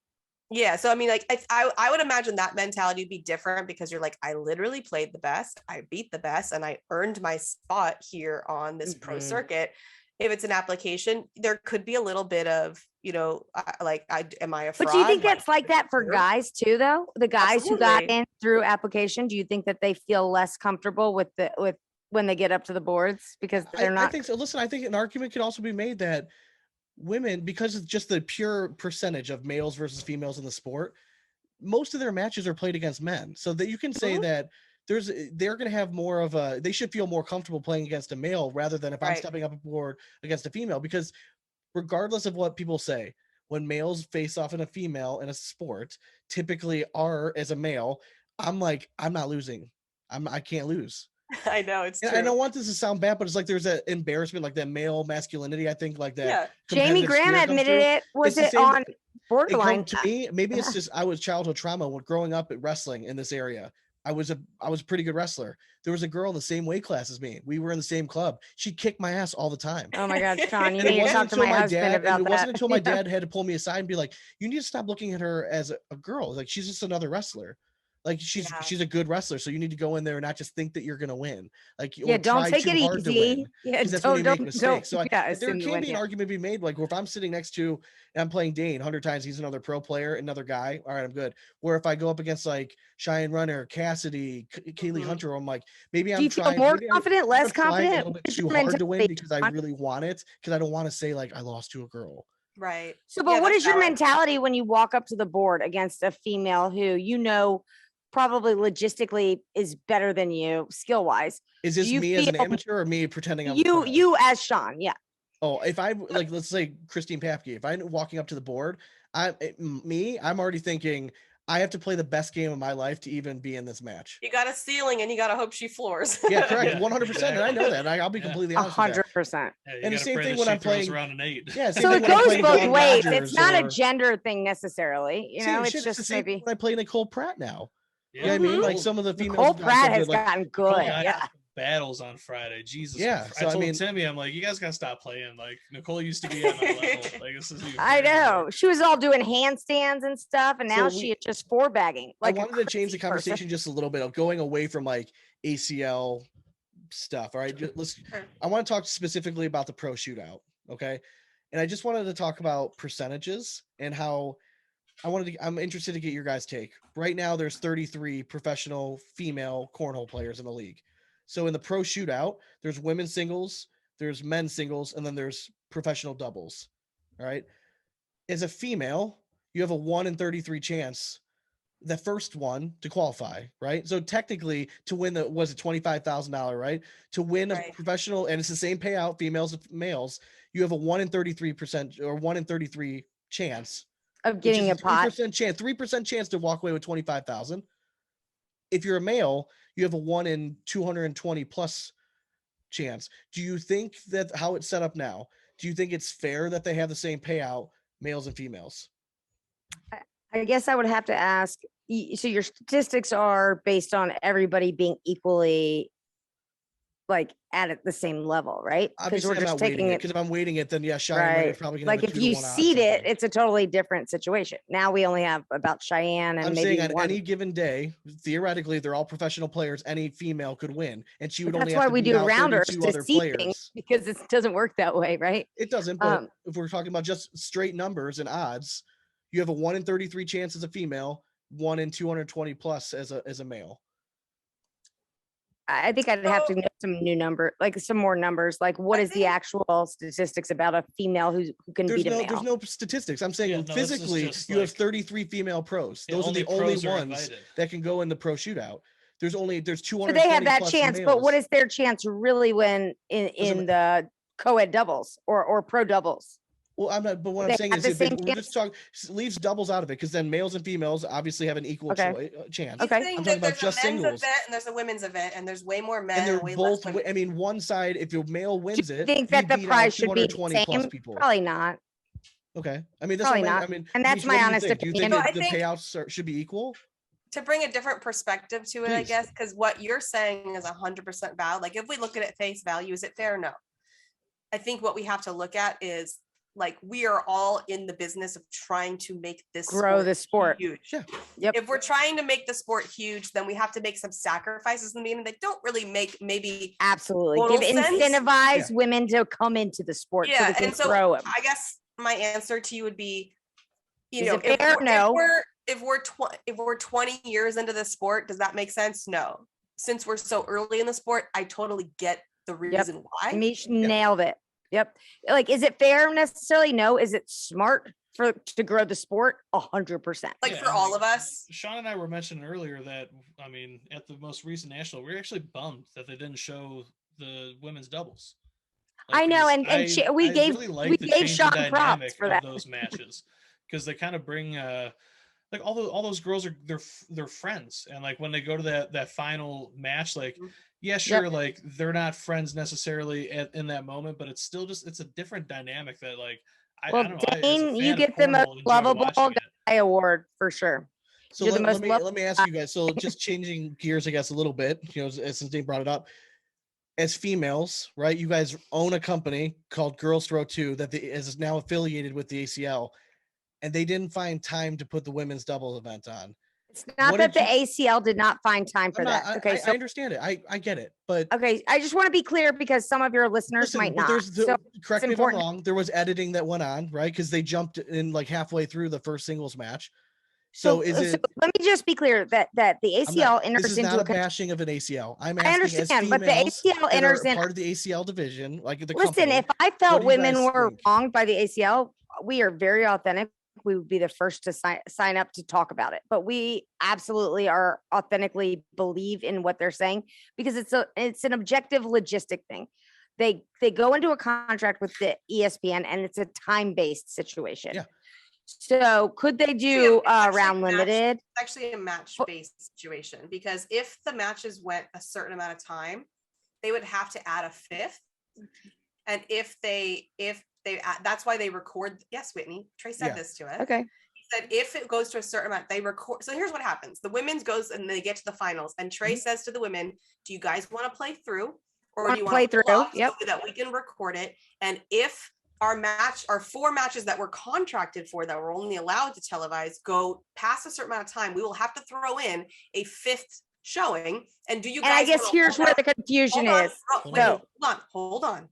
Yeah. So, I mean, like, I would imagine that mentality would be different because you're like, I literally played the best, I beat the best, and I earned my spot here on this pro circuit. If it's an application, there could be a little bit of, am I a fraud? But do you think that's like that for guys too, though? The guys who got in through application, do you think that they feel less comfortable with when they get up to the boards because they're not? I think so. Listen, I think an argument could also be made that women, because it's just the pure percentage of males versus females in the sport, most of their matches are played against men, so that you can say that they're going to have more of they should feel more comfortable playing against a male rather than if I'm stepping up a board against a female, because regardless of what people say, when males face off in a female in a sport, typically as a male, I'm like, I'm not losing. I can't lose. I know it's true. I don't want this to sound bad, but it's like there's an embarrassment, like that male masculinity. I think like that. Yeah. Jamie Graham admitted it. Was it on borderline? To me, maybe it's just I was childhood trauma when growing up at wrestling in this area. I was a pretty good wrestler. There was a girl in the same weight class as me. We were in the same club. She kicked my ass all the time. Oh my God, Sean, you need to talk to my husband about that. It wasn't until my dad had to pull me aside and be like, you need to stop looking at her as a girl. Like, she's just another wrestler. Like she's a good wrestler, so you need to go in there and not just think that you're gonna win. Like Yeah, or don't try take too it hard to easy. win. Yeah, Because that's when you make don't mistakes. So there assume to can win, be an yeah. argument to be made. Like if I'm sitting next to and I'm playing Dane 100 times, he's another pro player, another guy. All right, I'm good. Where if I go up against like Cheyenne Runner, Cassidy, Kaylee Hunter, I'm like maybe Do I'm you feel trying. more Maybe confident, I'm less trying a confident? little bit What is too your hard to win mentality, because I Sean? really want it. Because I don't want to say like I lost to a girl. Right. So, but what is your mentality when you walk up to the board against a female who you know probably logistically is better than you skill wise? Is Do this you me as an feel amateur or me pretending I'm a pro? you as Sean? Yeah. Oh, if I like, let's say Christine Papke, if I'm walking up to the board, I'm already thinking I have to play the best game of my life to even be in this match. You got a ceiling and you got to hope she floors. Yeah, correct, Yeah, 100%. And I know that. And I'll be completely honest with that. 100%. Yeah, you And the gotta same pray thing that when she I'm throws playing. around an 8. Yeah, same So thing it when I'm goes playing both Dan ways. Rogers It's not a or- gender thing necessarily. You know, it's shit, just the same maybe when I play Nicole Pratt now. Yeah, You know what I mean? Like Nicole- some of the females Nicole have gotten so Pratt has good, like, gotten Nicole good. got Yeah. battles on Friday. Jesus. Yeah, Christ. so I I told mean- Timmy, I'm like, you guys gotta stop playing. Like Nicole used to be at my level. Like this is even I crazy. know. She was all doing handstands and stuff, and now So she is just four bagging. Like I a wanted to change the crazy person. conversation just a little bit, going away from like ACL stuff. All right, I want to talk specifically about the pro shootout. Okay, and I just wanted to talk about percentages and how I'm interested to get your guys' take. Right now, there's 33 professional female cornhole players in the league. So in the pro shootout, there's women's singles, there's men's singles, and then there's professional doubles. All right. As a female, you have a 1 in 33 chance, the first one to qualify, right? So technically, to win was it $25,000, right? To win a professional, and it's the same payout, females and males. You have a 1 in 33% or 1 in 33 chance Of getting a pot. 3% chance to walk away with 25,000. If you're a male, you have a 1 in 220 plus chance. Do you think that how it's set up now? Do you think it's fair that they have the same payout, males and females? I guess I would have to ask. So your statistics are based on everybody being equally like at the same level, right? Because Obviously, we're I'm just not weighting taking it it because if I'm weighting it, then yeah, Cheyenne right. is probably going Like to if you seed it, it's a totally different situation. Now we only have about Cheyenne and I'm maybe saying on one. any given day, theoretically, they're all professional players. Any female could win, and she would But only that's have why to we beat do out rounders 32 to other see players. things because it doesn't work that way, right? It doesn't, but if we're talking about just straight numbers and odds, you have a 1 in 33 chance as a female, 1 in 220 plus as a male. I think I'd have to know some new number, like some more numbers. Like what is the actual statistics about a female who can beat a male? There's no statistics. I'm saying physically, you have 33 female pros. Those are the only ones that can go in the pro shootout. There's 200. So they have that chance, but what is their chance really when in the co-ed doubles or pro doubles? Well, I'm not, but what I'm saying is we're just talking, leaves doubles out of it because then males and females obviously have an equal chance. Okay. I'm talking about just singles. Event and there's a women's event and there's way more men And they're way both, less women. I mean, one side, if your male wins it, Think that the prize should be the same? plus people. Probably not. Okay. I mean, that's Probably not, not. I mean, And that's Mish, what my do you honest think? Do you think opinion. that the payouts should be equal? To bring a different perspective to it, I Please. guess, because what you're saying is 100% valid. Like if we look at it face value, is it fair? No. I think what we have to look at is like we are all in the business of trying to make this Grow the sport. huge. Yeah. Yep. If we're trying to make the sport huge, then we have to make some sacrifices in the beginning that don't really make maybe Absolutely. total Give sense. incentivize women to come into the sport so we can and so grow them. I guess my answer to you would be, Is it fair? No. If we're 20 years into the sport, does that make sense? No. Since we're so early in the sport, I totally get the reason why. Mish nailed it. Yep. Like, is it fair necessarily? No. Is it smart to grow the sport? 100%. Like for all of us. Sean and I were mentioning earlier that, I mean, at the most recent national, we were actually bummed that they didn't show the women's doubles. I know, and we gave Sean props for that. Those matches because they kind of bring like all those girls are they're friends, and like when they go to that final match, like yeah, sure, like they're not friends necessarily in that moment, but it's still just it's a different dynamic that like I don't know. Dane, you get the most lovable guy award for sure. So let me ask you guys. So just changing gears, I guess, a little bit. You know, since Dane brought it up. As females, right? You guys own a company called Girls Throw 2 that is now affiliated with the ACL, and they didn't find time to put the women's double event on. It's not What that the did ACL did not find time for I'm not, that. Okay, I so understand it. I get it, but okay, I just want to be clear because some of your listeners listen, might but not. there's So correct it's me if I'm important. wrong. There was editing that went on, right? Because they jumped in like halfway through the first singles match. So, So is so it? let me just be clear that the I'm not. ACL This enters is into not a. a bashing of an ACL. I'm I asking as understand, but the females ACL that enters are in. part of the ACL division, like the Listen, company. if I what felt do you women guys were think? wronged by the ACL, we are very authentic. We would be the first to sign up to talk about it. But we absolutely are authentically believe in what they're saying because it's an objective logistic thing. They go into a contract with the ESPN and it's a time-based situation. Yeah. So could they do round limited? It's actually a match-based situation because if the matches went a certain amount of time, they would have to add a fifth. And if they that's why they record. Yes, Whitney. Trey said Yeah. this to us. Okay. He said if it goes to a certain amount, they record. So here's what happens: the women's goes and they get to the finals, and Trey says to the women, "Do you guys want to play through, or do you want to play through? Yep. So that we can record it? And if our 4 matches that we're contracted for that we're only allowed to televise go past a certain amount of time, we will have to throw in a fifth showing. And do you guys? And I guess here's where the confusion is. Hold on.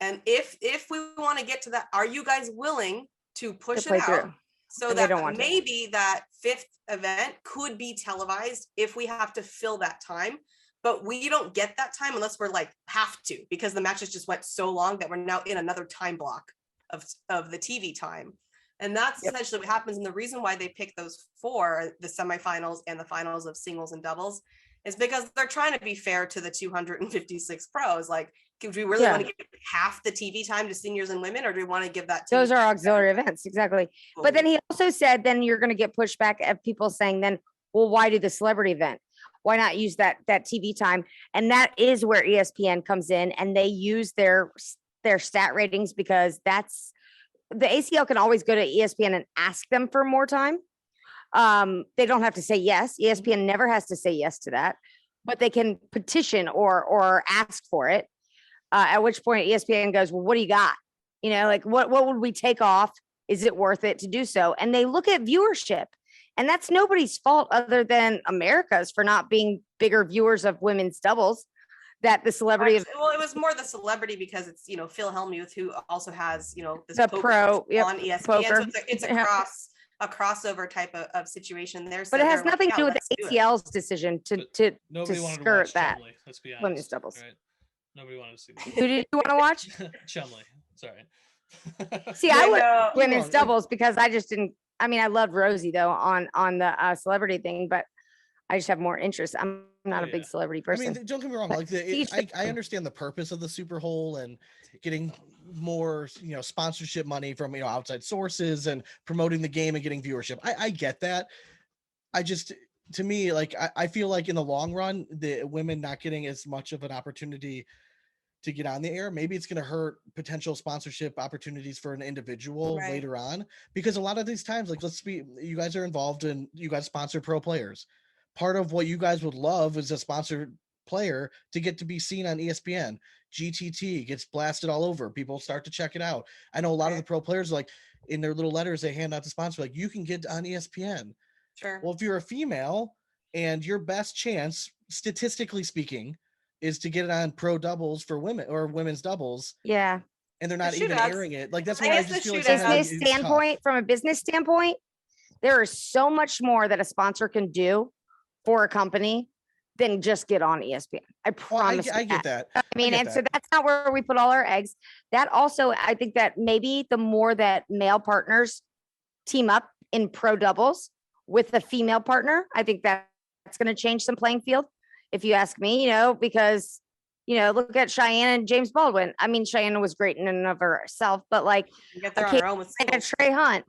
And if we want to get to that, are you guys willing to push play it out through. so And they don't that want to. maybe that fifth event could be televised if we have to fill that time? But we don't get that time unless we're like have to, because the matches just went so long that we're now in another time block of the TV time. And that's essentially what happens. And the reason why they pick those 4, the semifinals and the finals of singles and doubles, is because they're trying to be fair to the 256 pros. Like, do we really want to give half the TV time to seniors and women, or do we want to give that to those are auxiliary events? Exactly. But then he also said, then you're going to get pushback of people saying, then, well, why do the celebrity event? Why not use that TV time? And that is where ESPN comes in, and they use their stat ratings because that's the ACL can always go to ESPN and ask them for more time. They don't have to say yes. ESPN never has to say yes to that, but they can petition or ask for it. At which point ESPN goes, well, what do you got? You know, like what would we take off? Is it worth it to do so? And they look at viewership. And that's nobody's fault other than America's for not being bigger viewers of women's doubles. That the celebrity well, it was more the celebrity because it's Phil Hellmuth, who also has this the pro on ESPN. poker. So it's a crossover type of situation there. But it has nothing to do with the ACL's decision to Nobody wanted to skirt watch that. Chumley, let's be honest. Women's doubles. Right? Nobody wanted to see that. Who did you want to watch? Chumley. Sorry. See, I would No. women's doubles because I just didn't. I mean, I loved Rosie though on the celebrity thing, but I just have more interest. I'm not a big celebrity person. I mean, don't get me wrong. Like I understand the purpose of the Super Bowl and getting more, sponsorship money from outside sources and promoting the game and getting viewership. I get that. To me, like I feel like in the long run, the women not getting as much of an opportunity to get on the air, maybe it's going to hurt potential sponsorship opportunities for an individual later on, because a lot of these times, like you guys are involved and you guys sponsor pro players. Part of what you guys would love is a sponsored player to get to be seen on ESPN. GTT gets blasted all over. People start to check it out. I know a lot of the pro players, like in their little letters they hand out to sponsor, like you can get on ESPN. Sure. Well, if you're a female and your best chance, statistically speaking, is to get it on pro doubles for women or women's doubles. Yeah. And they're not even airing it. Like that's why I just feel like from a business standpoint, there is so much more that a sponsor can do for a company than just get on ESPN. I promise. I get that. I mean, so that's not where we put all our eggs. That also, I think that maybe the more that male partners team up in pro doubles with a female partner, I think that's going to change some playing field. If you ask me, because, look at Cheyenne and James Baldwin. I mean, Cheyenne was great in and of herself, but like a Trey Hunt,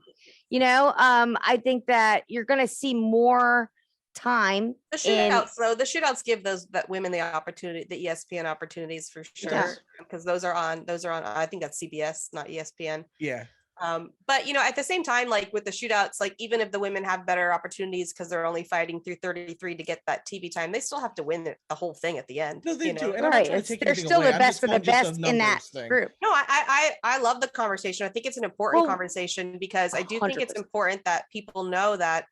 I think that you're going to see more time. The shootouts give that women the opportunity, the ESPN opportunities for sure, because those are on, I think that's CBS, not ESPN. Yeah. But at the same time, like with the shootouts, like even if the women have better opportunities because they're only fighting through 33 to get that TV time, they still have to win the whole thing at the end. No, they do. And they're still the best for the best in that group. No, I love the conversation. I think it's an important conversation because I do think it's important that people know that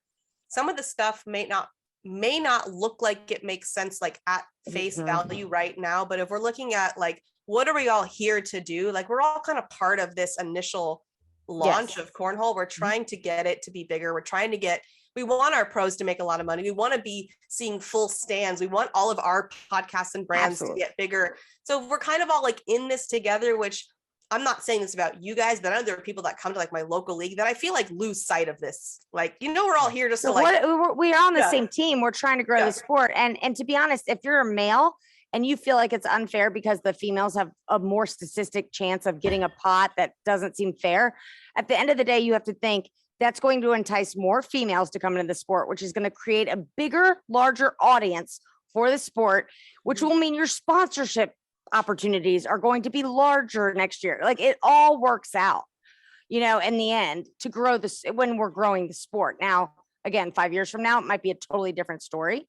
some of the stuff may not look like it makes sense like at face value right now, but if we're looking at like what are we all here to do, like we're all kind of part of this initial launch of Cornhole. We're trying to get it to be bigger. We want our pros to make a lot of money. We want to be seeing full stands. We want all of our podcasts and brands to get bigger. So we're kind of all like in this together, which I'm not saying this about you guys, but I know there are people that come to like my local league that I feel like lose sight of this. Like, we're all here just to like. We are on the same team. We're trying to grow the sport. And to be honest, if you're a male and you feel like it's unfair because the females have a more statistic chance of getting a pot that doesn't seem fair, at the end of the day, you have to think that's going to entice more females to come into the sport, which is going to create a bigger, larger audience for the sport, which will mean your sponsorship opportunities are going to be larger next year. Like it all works out, in the end to grow this when we're growing the sport. Now, again, 5 years from now, it might be a totally different story.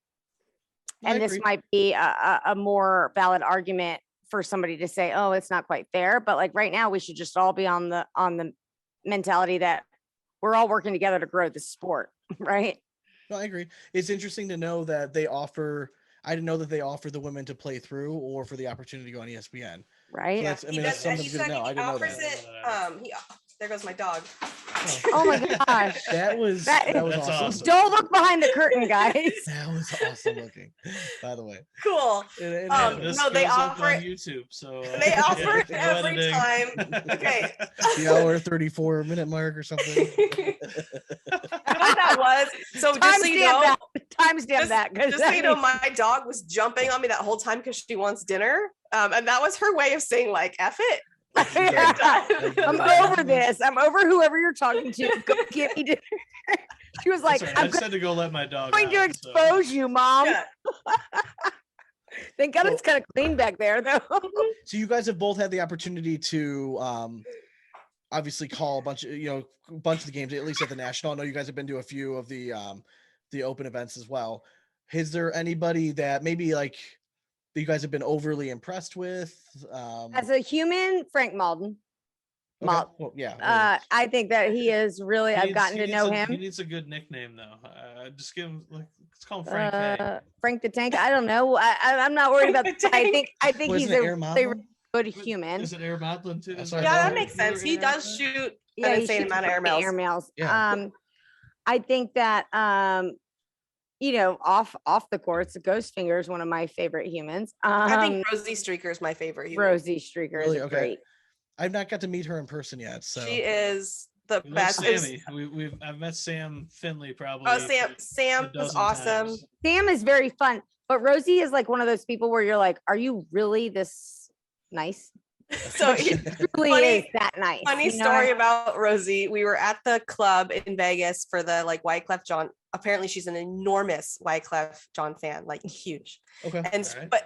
And this might be a more valid argument for somebody to say, oh, it's not quite fair. But like right now, we should just all be on the mentality that we're all working together to grow the sport, right? No, I agree. It's interesting to know that I didn't know that they offer the women to play through or for the opportunity to go on ESPN. Right. So that's something good to know. I didn't know that. There goes my dog. Oh my gosh. That was awesome. Don't look behind the curtain, guys. That was awesome looking, by the way. Cool. No, they offer on YouTube, so they offer it every time. Okay. The hour 34-minute mark or something. What that was. So just so you know, timestamp that. Just so you know, my dog was jumping on me that whole time because she wants dinner. And that was her way of saying like, F it. I'm over this. I'm over whoever you're talking to. Go get me dinner. She was like, I just had to go let my dog going to expose you, Mom. Yeah. Thank God it's kind of clean back there, though. So you guys have both had the opportunity to obviously call a bunch of the games, at least at the national. I know you guys have been to a few of the open events as well. Is there anybody that maybe like that you guys have been overly impressed with? As a human, Frank Malden. Okay. Well, yeah. I think that he is really. I've gotten to know him. He needs a good nickname though. Just give him let's call him Frank. K. Frank the Tank. I don't know. I'm not worried about. I think he's a really good human. Is it Air Madeline too? Yeah, that makes sense. He does shoot an insane amount of air mails. Yeah. I think that off the courts, Ghost Finger is one of my favorite humans. I think Rosie Streaker is my favorite human. Rosie Streaker is great. I've not got to meet her in person yet, so she is the best. Sammy. I've met Sam Finley probably. Oh, Sam is awesome. Times. Sam is very fun, but Rosie is like one of those people where you're like, are you really this nice? So really is that nice. Funny story about Rosie. We were at the club in Vegas for the like Wyclef John. Apparently she's an enormous Wyclef John fan, like huge. Okay.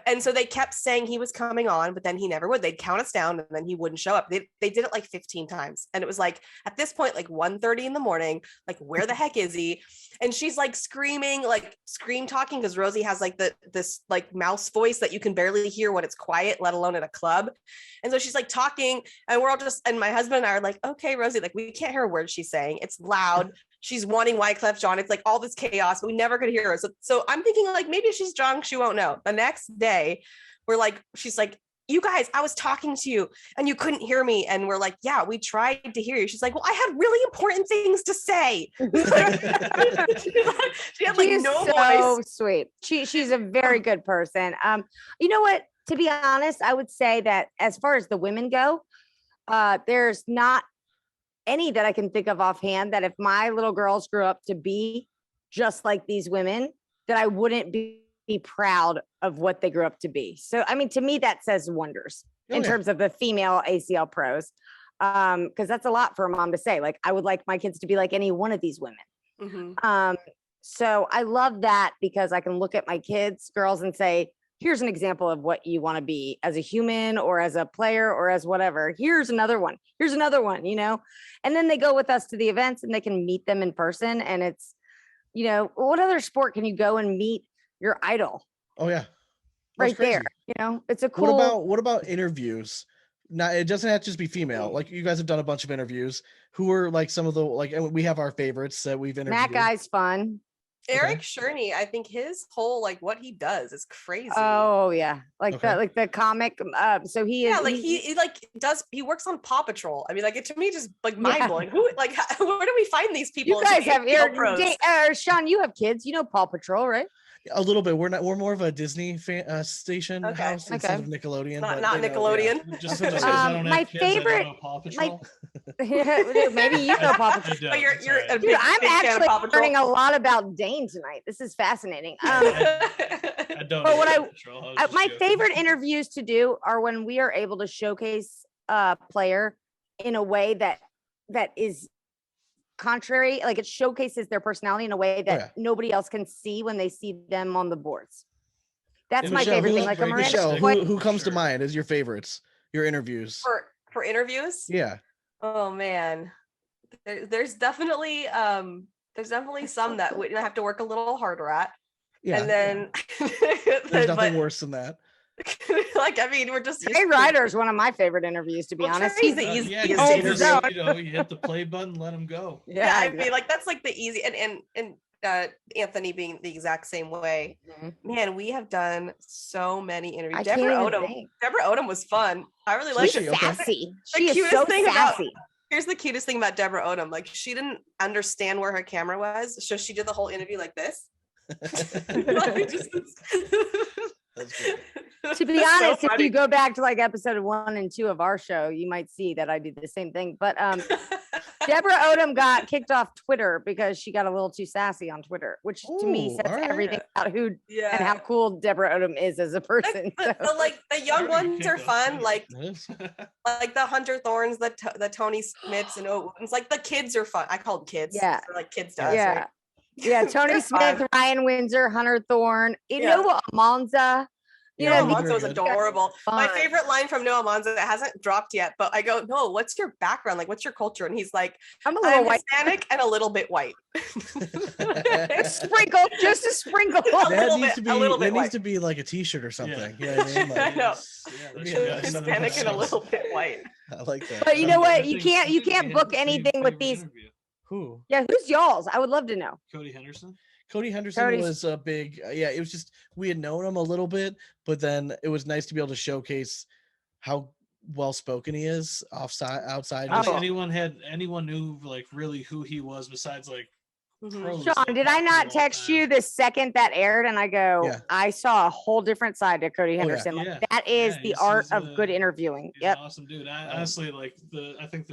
And so they kept saying he was coming on, but then he never would. They'd count us down and then he wouldn't show up. They did it like 15 times. And it was like at this point, like 1:30 in the morning, like where the heck is he? And she's like screaming, like scream talking, because Rosie has like this like mouse voice that you can barely hear when it's quiet, let alone at a club. And so she's like talking, and we're all and my husband and I are like, okay, Rosie, like we can't hear a word she's saying. It's loud. She's wanting Wyclef John. It's like all this chaos, but we never could hear her. So I'm thinking like maybe she's drunk. She won't know. The next day, she's like, you guys, I was talking to you and you couldn't hear me. And we're like, yeah, we tried to hear you. She's like, well, I had really important things to say. She had like no voice. Sweet. She's a very good person. You know what? To be honest, I would say that as far as the women go, there's not any that I can think of offhand that if my little girls grew up to be just like these women, that I wouldn't be proud of what they grew up to be. So, I mean, to me, that says wonders in terms of the female ACL pros. Because that's a lot for a mom to say. Like, I would like my kids to be like any one of these women. Mm-hmm. So I love that because I can look at my kids, girls, and say, here's an example of what you want to be as a human or as a player or as whatever. Here's another one. Here's another one, and then they go with us to the events and they can meet them in person. And it's, what other sport can you go and meet your idol? Oh yeah. Right there. It's a cool. What about interviews? Now it doesn't have to just be female. Like you guys have done a bunch of interviews. Who are like some of the, like, and we have our favorites that we've interviewed. That guy's fun. Eric Sherney, I think his whole like what he does is crazy. Oh yeah, like Okay. the comic. So he is. Yeah, like he like he works on Paw Patrol. I mean, like it to me just like mind blowing. Who like where do we find these people? You guys to have be pros? Sean, you have kids. You know Paw Patrol, right? A little bit. We're more of a Disney station Okay. house instead Okay. of Nickelodeon. Not but not they know, yeah. Nickelodeon. Just because I don't My have kids, I don't favorite- know Paw Patrol. Maybe you know Paw Patrol. I don't, But you're it's you're all a right. big, Dude, I'm big fan of actually Paw Patrol. learning a lot about Dane tonight. This is fascinating. I don't But know what Paw Patrol. I was just My joking. favorite interviews to do are when we are able to showcase a player in a way that is contrary, like it showcases their personality in a way that yeah. nobody else can see when they see them on the boards. That's And my Michelle, favorite who- thing. Like a Michelle, Miranda Michelle, Square- who comes to Sure. mind as your favorites, your interviews? for interviews. Yeah. Oh man, there's definitely some that we have to work a little harder at. Yeah. And then There's nothing but, worse than that. like I mean, we're just Trey Ryder is one of my favorite interviews, to be Well, honest. Trey's He's the easy- yeah, easiest you to just, interview. you hit the play button, let them go. yeah, I mean, exactly. like that's like the easy and Anthony being the exact same way. Mhm. Man, we have done so many interviews. I can't Deborah even Odom. think. Deborah Odom was fun. I really liked She's it. okay. sassy. The She is cutest so thing about- sassy. Here's the cutest thing about Deborah Odom. Like she didn't understand where her camera was, so she did the whole interview like this. Like, just- That's great. To be It's so honest, if funny. you go back to like episode 1 and 2 of our show, you might see that I did the same thing. But Deborah Odom got kicked off Twitter because she got a little too sassy on Twitter, which to me Ooh, says all right. everything about who yeah. and how cool Deborah Odom is as a person. Like, So- the young Very ones good are though. fun, like It is. the Hunter Thorns, the Tony Smiths, and it's like the kids are fun. I call them kids. Yeah. They're like kids to us, yeah. right? Yeah, Tony They're Smith, fun. Ryan Windsor, Hunter Thorne, Yeah. Noah Almanza. You Yeah, know, Noah these Monzo are was good. adorable. My Fun. favorite line from Noah Monzo that hasn't dropped yet, but I go, no, what's your background? Like, what's your culture? And he's like, I'm a little I'm white. Hispanic and a little bit white. Sprinkle, just a sprinkle. A That little needs bit- to a be little that bit needs white. to be like a T-shirt or something. Yeah. You know what I mean? I Like, know. that Yeah, should be yeah, something Hispanic and a else. little bit white. I like that. But you know what? I You think- I can't think we had book the same anything with favorite these. interview. Who? Yeah, who's y'all's? I would love to know. Cody Henderson. Cody Henderson Cody's- was a big, yeah, it was just, we had known him a little bit, but then it was nice to be able to showcase how well spoken he is outside. I just- don't think anyone knew like really who he was besides like Mhm. pros. Sean, that did I talk to him not all the text time. you the second that aired? And I go, Yeah. I saw a whole different side to Cody yeah. Henderson. Like, Yeah. that is Yeah, the he's- art he's of good a- interviewing. He's Yep. an awesome dude. I honestly like I think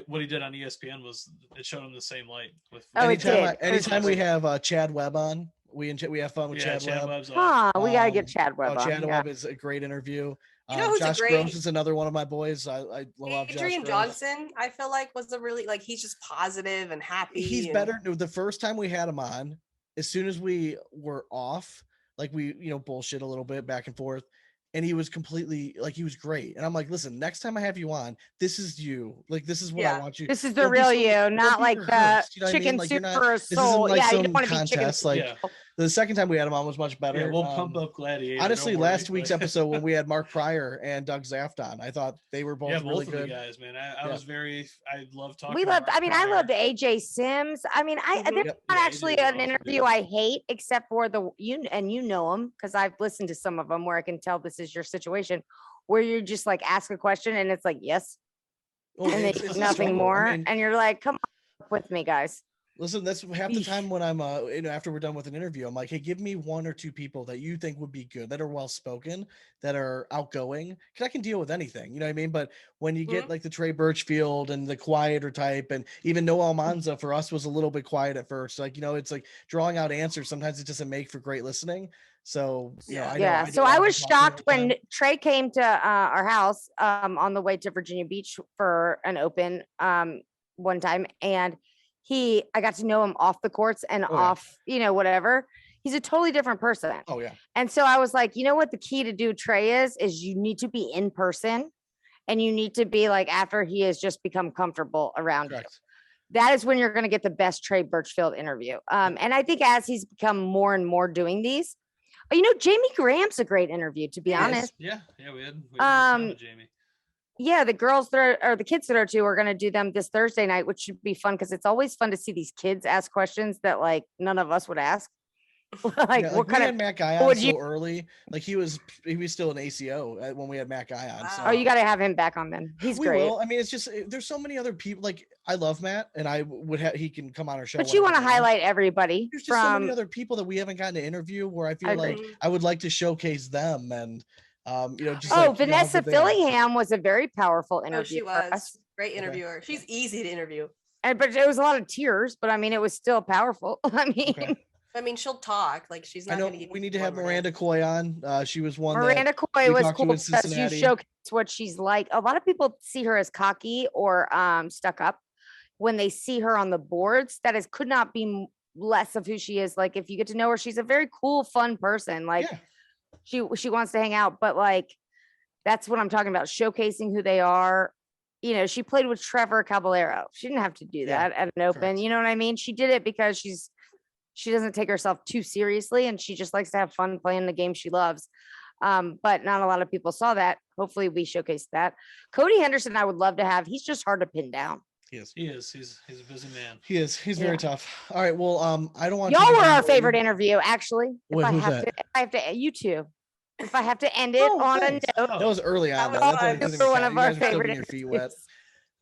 what he did on ESPN was it showed him the same light with Oh, it anytime, did. anytime we have Chad Webb on, we have fun with yeah, Chad Webb. Webb's Huh, we gotta get Um, Chad Webb on. Chad yeah. Webb is a great interview. You know who's a Josh great- Gross is another one of my boys. I love Josh Adrian Gross. Johnson, I feel like was a really like he's just positive and happy. He's and- better. The first time we had him on, as soon as we were off, like we bullshit a little bit back and forth, and he was completely like he was great. And I'm like, listen, next time I have you on, this is you. Like this is what I Yeah. want you. This is the Don't be real so- you, don't not be like the rehearsed, you know what I mean? chicken Like, you're soup not- for a this isn't soul. like Yeah, you some don't want to be chicken contest, soup. like, Yeah. The second time we had him on was much better. Yeah, we'll pump up Gladiator. Honestly, don't worry, last week's but- episode when we had Mark Pryor and Doug Zaft on, I thought they were both yeah, really both of good. the guys, man. I Yeah. was I love talking. We to loved, Mark I mean, I Pryor. loved AJ Sims. I mean, Mhm. there's Yep. not Yeah, actually AJ was an awesome, interview dude. I hate except for you know him because I've listened to some of them where I can tell this is your situation where you just like ask a question and it's like, yes, Well, and it's- then it's a nothing struggle. more. I mean, And you're like, come on with me, guys. listen, that's half the Eesh. time when I'm after we're done with an interview, I'm like, hey, give me one or two people that you think would be good, that are well spoken, that are outgoing, because I can deal with anything, you know what I mean? But when you get like the Trey Birchfield and the quieter type, and even Noah Almanza for us was a little bit quiet at first, like it's like drawing out answers. Sometimes it doesn't make for great listening. So I know, Yeah. I So know I I've was been talking all shocked the time. when Trey came to our house on the way to Virginia Beach for an open one time. And I got to know him off the courts and Oh, yeah. off, whatever. He's a totally different person. Oh yeah, And so I was like, you know what the key to do Trey is you need to be in person and you need to be like after he has just become comfortable around you. correct. That is when you're going to get the best Trey Birchfield interview. And I think as he's become more and more doing these, Jamie Graham's a great interview, to be Yes. honest. Yeah, we had Jamie. yeah, the girls that are, or the kids that are too, are going to do them this Thursday night, which should be fun because it's always fun to see these kids ask questions that like none of us would ask. Like, Yeah, what we kind had of, Matt Guy what on would so you, early. Like he was still an ACO when we had Matt Guy on. So oh, you got to have him back on then. He's we great. will. I mean, it's just there's so many other people. Like I love Matt, and I would have he can come on our show. But you want to whenever he wants. highlight everybody There's just so many from, other people that we haven't gotten to interview where I feel I like agree. I would like to showcase them and just oh, like you know, how Vanessa good they are. Fillingham was a very powerful Oh, interview she for us. was great interviewer. She's easy to interview. And, but it was a lot of tears, but I mean, it was still powerful. I mean, Okay. I mean, she'll talk. Like she's I not know going to give we you need to one have word Miranda answer. Coy on. She was one Miranda that Coy we was talked to cool in because you Cincinnati. showcase what she's like. A lot of people see her as cocky or stuck up when they see her on the boards. That is could not be less of who she is. Like if you get to know her, she's a very cool, fun person. Like Yeah. she wants to hang out, but like that's what I'm talking about, showcasing who they are. You know, she played with Trevor Caballero. She didn't have to do Yeah, that at an open. correct. You know what I mean? She did it because she doesn't take herself too seriously and she just likes to have fun playing the game she loves. But not a lot of people saw that. Hopefully we showcased that. Cody Henderson, I would love to have. He's just hard to pin down. He is. He is. He's a busy man. He is. He's Yeah. very tough. All right. Well, I don't want Y'all to were our favorite interview, actually. Wait, who's that? If I have to, you two. If I have to end it Oh, on thanks. a note, That was early on. was Though. That fun. doesn't you were even one count. of You our guys were still favorite getting your feet wet. interviews.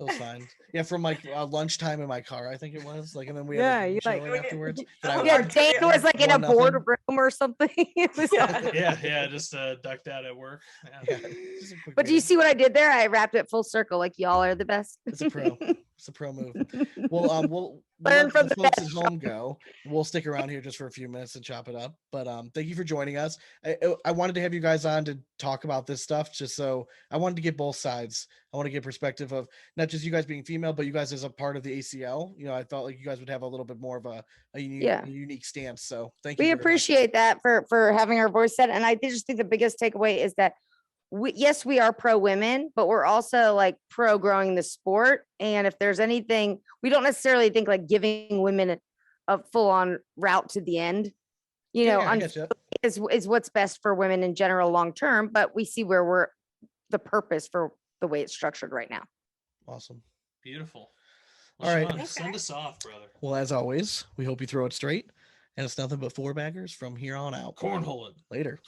That was fine. Yeah, from like lunchtime in my car, I think it was. Like, and then we Yeah, had you a like- showing afterwards. that I Yeah, Yeah, won. Dane was like in a 1-0. boardroom or something. It was Yeah, just ducked out at work. Yeah. Yeah, just a quick But do you meeting. see what I did there? I wrapped it full circle. Like y'all are the best. It's a pro. It's a pro move. Well, we'll Learn let from the the folks at best. home go. We'll stick around here just for a few minutes and chop it up. But thank you for joining us. I wanted to have you guys on to talk about this stuff, just so I wanted to get both sides. I want to get perspective of not just you guys being female, but you guys as a part of the ACL. You know, I felt like you guys would have a little bit more of a unique stance. So thank you. We very much. appreciate that for having our voice said. And I just think the biggest takeaway is that yes, we are pro women, but we're also like pro growing the sport. And if there's anything, we don't necessarily think like giving women a full on route to the end, you know, I get you. is what's best for women in general long term. But we see where we're the purpose for the way it's structured right now. Awesome. Beautiful. All right. Sean, send us off, brother. Well, as always, we hope you throw it straight, and it's nothing but four baggers from here on out. Cornhole it. Later.